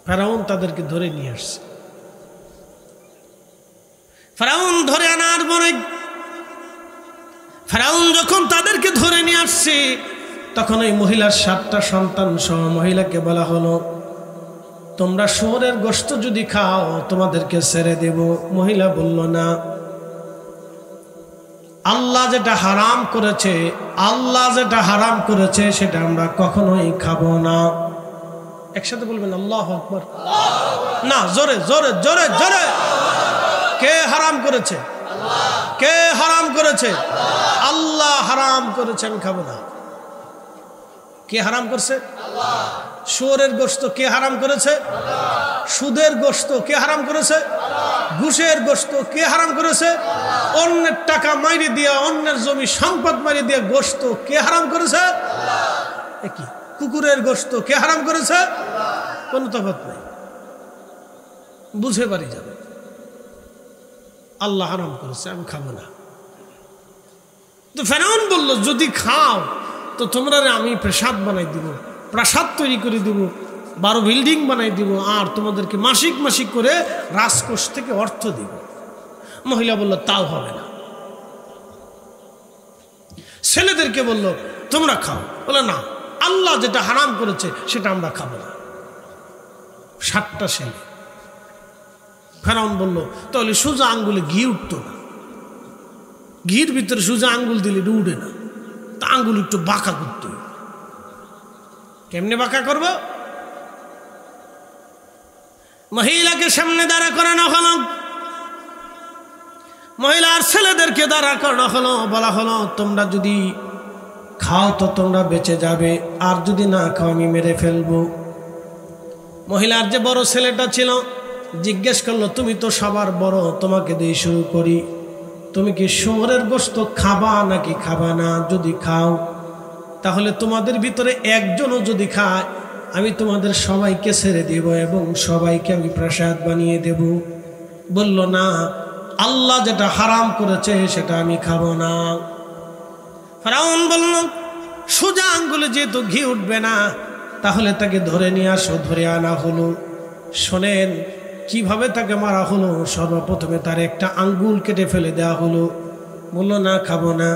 ফেরাউন তাদেরকে ধরে নিয়ে আসছে। ফেরাউন ধরে আনার পরে ফেরাউন যখন তাদেরকে ধরে নিয়ে আসছে, তখন ওই মহিলার 7টা সন্তান সহ মহিলাকে বলা হলো, তোমরা শুয়োরের গোশত যদি খাও তোমাদেরকে ছেড়ে দেব। মহিলা বলল না, আল্লাহ যেটা হারাম করেছে, আল্লাহ যেটা হারাম করেছে সেটা আমরা কখনোই খাবো না। একসাথে বলবেন আল্লাহু আকবার। না, জোরে জোরে জোরে জোরে। কে হারাম করেছে? কে হারাম করেছে? আল্লাহ হারাম করেছে, আমি খাবো না। কে হারাম করছে? শুয়োরের গোশত কে হারাম করেছে? সুদের গোশত কে হারাম করেছে? ঘুষের গোশত কে হারাম করেছে? অন্যের টাকা মাইরে দিয়া, অন্যের জমি সম্পদ মাইরে দিয়া গোশত কে হারাম করেছে? একই। কুকুরের গোশত কে হারাম করেছে? কোন তফাৎ নাই, বুঝে পারি যাবে। আল্লাহ হারাম করেছে, আমি খাবো না। তো ফেরাউন বলল, যদি খাও তো তোমরা আমি প্রাসাদ বানাই দিব, প্রাসাদ তৈরি করে দিব, 12 বিল্ডিং বানাই দিব, আর তোমাদেরকে মাসিক মাসিক করে রাজকোষ থেকে অর্থ দিব। মহিলা বলল, তাও হবে না। ছেলেদেরকে বলল, তোমরা খাও। বলে, না, আল্লাহ যেটা হারাম করেছে সেটা আমরা খাবো না। 7টা ছেলে। ফেরাউন বলল, তাহলে সোজা আঙ্গুলে ঘি উঠতো না, ঘির ভিতরে সোজা আঙ্গুল দিলে উঠে না, তা আঙ্গুল একটু বাঁকা করতে হবে। কেমনে বাঁকা করব? মহিলাকে সামনে দাঁড়া করানো হলো, মহিলার ছেলেদেরকে দাঁড়া করানো হলো, বলা হলো, তোমরা যদি খাও তো তোমরা বেঁচে যাবে, আর যদি না খাও আমি মেরে ফেলবো। মহিলার যে বড় ছেলেটা ছিল জিজ্ঞেস করলো, তুমি তো সবার বড়, তোমাকে দিয়ে শুরু করি, তুমি কি শুয়োরের গোশত খাবা নাকি খাবা না? যদি খাও তাহলে তোমাদের ভিতরে একজনও যদি খায়, আমি তোমাদের সবাইকে ছেড়ে দেব এবং সবাইকে আমি প্রাসাদ বানিয়ে দেব। বলল, না, আল্লাহ যেটা হারাম করেছে সেটা আমি খাবো না। ফেরাউন বলল, সোজা আঙ্গুলে যেহেতু ঘি উঠবে না, তাহলে তাকে ধরে নিয়ে আসো। ধরে আনা হলো। শোনেন কিভাবে তাকে মারা হলো। সর্বপ্রথমে তার একটা আঙ্গুল কেটে ফেলে দেওয়া হলো। বলল, না, খাবো না।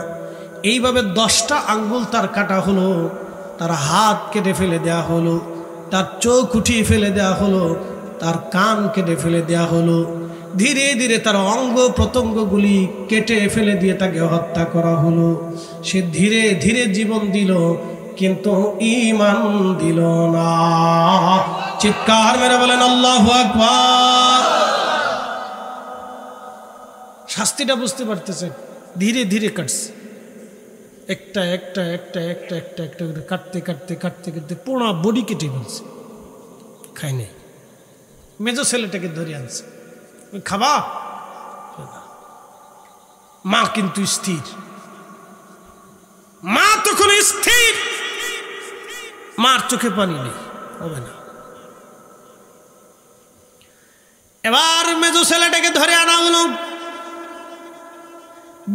এইভাবে 10টা আঙ্গুল তার কাটা হলো, তার হাত কেটে ফেলে দেওয়া হলো, তার চোখ উঠিয়ে ফেলে দেওয়া হলো, তার কান কেটে ফেলে দেওয়া হলো। ধীরে ধীরে তার অঙ্গ প্রত্যঙ্গগুলি কেটে ফেলে দিয়ে তাকে হত্যা করা হলো। সে ধীরে ধীরে জীবন দিল, কিন্তু ঈমান দিল না। চিৎকার মেরে বলেন আল্লাহু আকবার। শাস্তিটা বুঝতে পারতেছেন? ধীরে ধীরে কাটছে, একটা একটা একটা একটা একটা একটা করে কাটতে কাটতে কাটতে কাটতে পুরো বডি কেটে ফেলছে। খাই নাই। মেজো ছেলেটাকে ধরে আনছে, খাবা? মা কিন্তু স্থির, মা তখন স্থির, মার চোখে পানি নেই, হবে না। এবার মেজো ছেলেটাকে ধরে আনা হলো,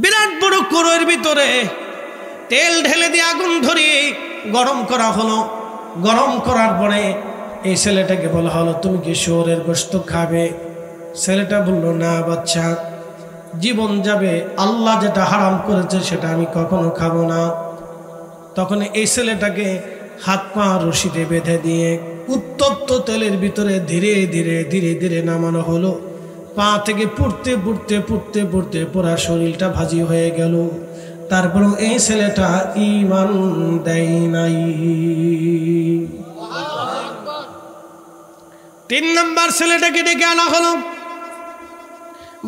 বিরাট বড় কড়ইয়ের ভিতরে তেল ঢেলে দিয়ে আগুন ধরিয়ে গরম করা হলো। গরম করার পরে এই ছেলেটাকে বলা হলো, তুমি কি শুয়োরের গোশত খাবে? ছেলেটা বলল, না বাচ্চা, জীবন যাবে, আল্লাহ যেটা হারাম করেছে সেটা আমি কখনো খাবো না। তখন এই ছেলেটাকে হাত পা রশিতে বেঁধে দিয়ে উত্তপ্ত তেলের ভিতরে ধীরে ধীরে ধীরে ধীরে নামানো হলো। পা থেকে পুড়তে পুড়তে পুড়তে পুড়তে পুরা শরীরটা ভাজি হয়ে গেল। তারপরেও এই ছেলেটা ঈমান দেয় নাই। 3 নম্বর ছেলেটাকে ডেকে আনা হলো।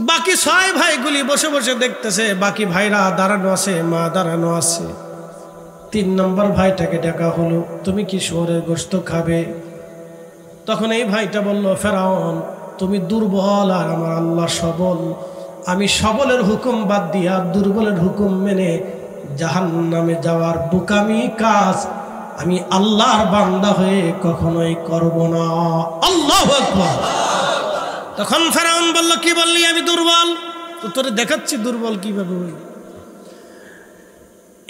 বাকি 6 ভাইগুলি বসে বসে দেখতেছে, বাকি ভাইরা দাঁড়ানো আছে, মা দাঁড়ানো আছে। 3 নম্বর ভাইটাকে ডাকা হলো, তুমি কি শুয়োরের গোশত খাবে? তখন এই ভাইটা বলল, ফেরাউন তুমি দুর্বল আর আমার আল্লাহ সবল, আমি সবলের হুকুম বাদ দিয়া দুর্বলের হুকুম মেনে জাহান্নামে যাওয়ার বোকামি কাজ আমি আল্লাহর বান্দা হয়ে কখনোই করব না। আল্লাহু আকবার। তখন ফেরাউন বলল, কি বললি আমি দুর্বল? তো তোরে দেখাচ্ছি দুর্বল কিভাবে হই।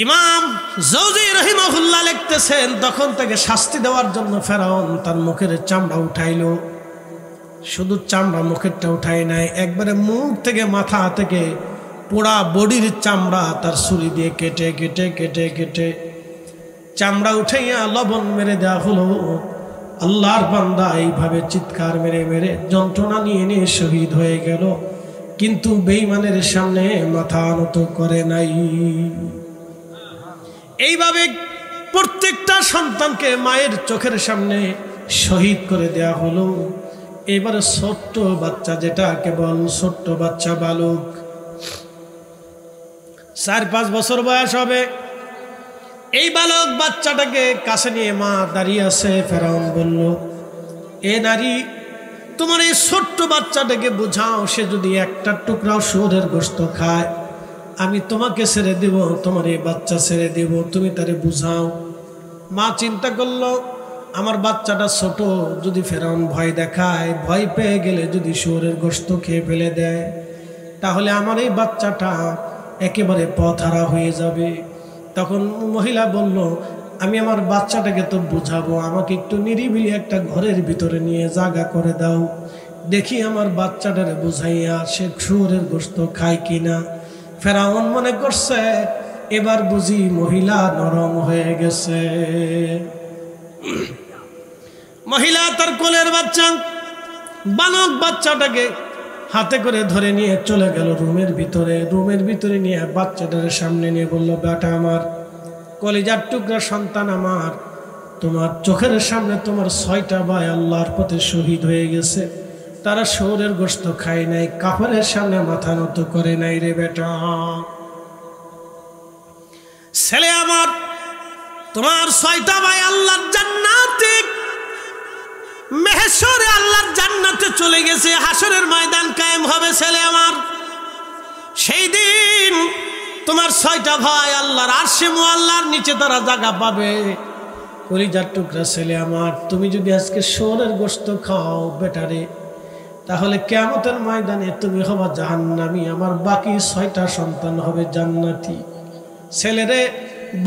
ইমাম জৌজি রাহিমাহুল্লাহ লিখতেছেন, তখন তাকে শাস্তি দেওয়ার জন্য ফেরাউন তার মুখের চামড়া উঠাইলো। শুধু চামড়া মুখেরটা উঠাই নাই, একবারে মুখ থেকে মাথা থেকে পোড়া বডির চামড়া তার ছুরি দিয়ে কেটে কেটে কেটে কেটে চামড়া উঠাইয়া লবণ মেরে দেওয়া হলো। আল্লাহর বান্দা এইভাবে চিৎকার মেরে মেরে যন্ত্রণা নিয়ে নিয়ে শহীদ হয়ে গেল, কিন্তু বেঈমানের সামনে মাথা নত করে নাই। এইভাবে প্রত্যেকটা সন্তানকে মায়ের চোখের সামনে শহীদ করে দেয়া হলো। এবারে ছোট্ট বাচ্চা, যেটা কেবল ছোট্ট বাচ্চা, বালক, 4-5 বছর বয়স হবে, এই বালক বাচ্চাটাকে কাছে নিয়ে মা দাঁড়িয়ে আছে। ফেরাউন বলল, এ নারী, তোমার এই ছোট্ট বাচ্চাটাকে বুঝাও, সে যদি একটা টুকরাও শুয়োরের গোশত খায় আমি তোমাকে ছেড়ে দেব, তোমার এই বাচ্চা ছেড়ে দেব, তুমি তারে বুঝাও। মা চিন্তা করলো, আমার বাচ্চাটা ছোট, যদি ফেরাউন ভয় দেখায়, ভয় পেয়ে গেলে যদি শুয়োরের গোশত খেয়ে ফেলে দেয়, তাহলে আমার এই বাচ্চাটা একেবারে পথহারা হয়ে যাবে। তখন মহিলা বলল, আমি আমার বাচ্চাটাকে তো বুঝাবো, আমাকে একটু নিরিবিলি একটা ঘরের ভিতরে নিয়ে জায়গা করে দাও, দেখি আমার বাচ্চাটারে বুঝাইয়া সে শুয়োরের গোশত খায় কিনা। ফেরাউন মনে করছে এবার বুঝি মহিলা নরম হয়ে গেছে। মহিলা তার কোলের বাচ্চা, বালক বাচ্চাটাকে হাতে করে ধরে নিয়ে চলে গেল রুমের ভিতরে। রুমের ভিতরে নিয়ে বাচ্চাটার সামনে নিয়ে বলল, বেটা আমার, কলিজার টুকরা সন্তান আমার, তোমার চোখের সামনে তোমার 6টা ভাই আল্লাহর পথে শহীদ হয়ে গেছে, তারা শুয়োরের গোশত খায় নাই, কাফেরের সামনে মাথা নত করে নাই রে বেটা। ছেলে আমার, তোমার 6টা ভাই আল্লাহর জান্নাতে, মেহেশ্বরে আল্লাহর জান্নাতে চলে গেছে, হাসরের ময়দান কায়েম হবে ছেলে আমার। সেই দিন তোমার 6টা ভাই আল্লাহর আরশে মুআল্লার নিচে তারা জায়গা পাবে। কলিজার টুকরা ছেলে আমার, তুমি যদি আজকে শুয়োরের গোশত খাও বেটারে, তাহলে কিয়ামতের ময়দানে তুমি হবা জাহান্নামী, আমার বাকি 6টা সন্তান হবে জান্নাতি। ছেলেরে,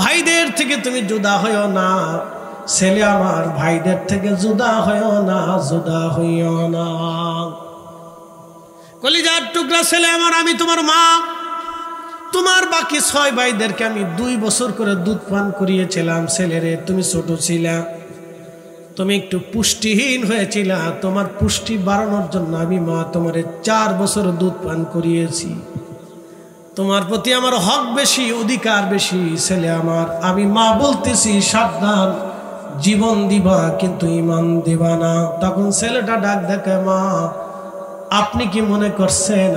ভাইদের থেকে তুমি জুদা হইও না, ছেলে আমার, ভাইদের থেকে জুদা হইও না, জুদা হইও না। কলিজার টুকরা ছেলে আমার, আমি তোমার মা, তোমার বাকি 6 ভাইদেরকে আমি 2 বছর করে দুধ পান করিয়েছিলাম। ছেলেরে, তুমি ছোট ছিলা, তুমি একটু পুষ্টিহীন হয়েছিলা, তোমার পুষ্টি বাড়ানোর জন্য আমি মা তোমার 4 বছর দুধ পান করিয়েছি। তোমার প্রতি আমার হক বেশি, অধিকার বেশি। ছেলে আমার, আমি মা বলতেছি, সাবধান, জীবন দিবা কিন্তু ঈমান দিবা না। তখন ছেলেটা ডাক দেখে, মা আপনি কি মনে করছেন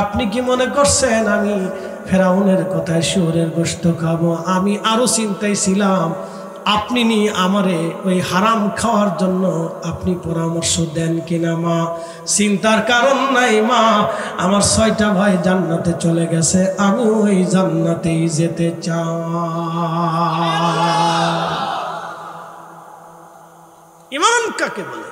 আপনি কি মনে করছেন আমি ফেরাউনের কথায় শুয়োরের গোশত খাবো? আমি আরো চিন্তায় ছিলাম, আপনি নি আমারে ওই হারাম খাওয়ার জন্য আপনি পরামর্শ দেন কিনা মা? চিন্তার কারণ নাই মা, আমার 6টা ভাই জান্নাতে চলে গেছে, আমি ওই জান্নাতেই যেতে চাই। ঈমান কাকে বলে?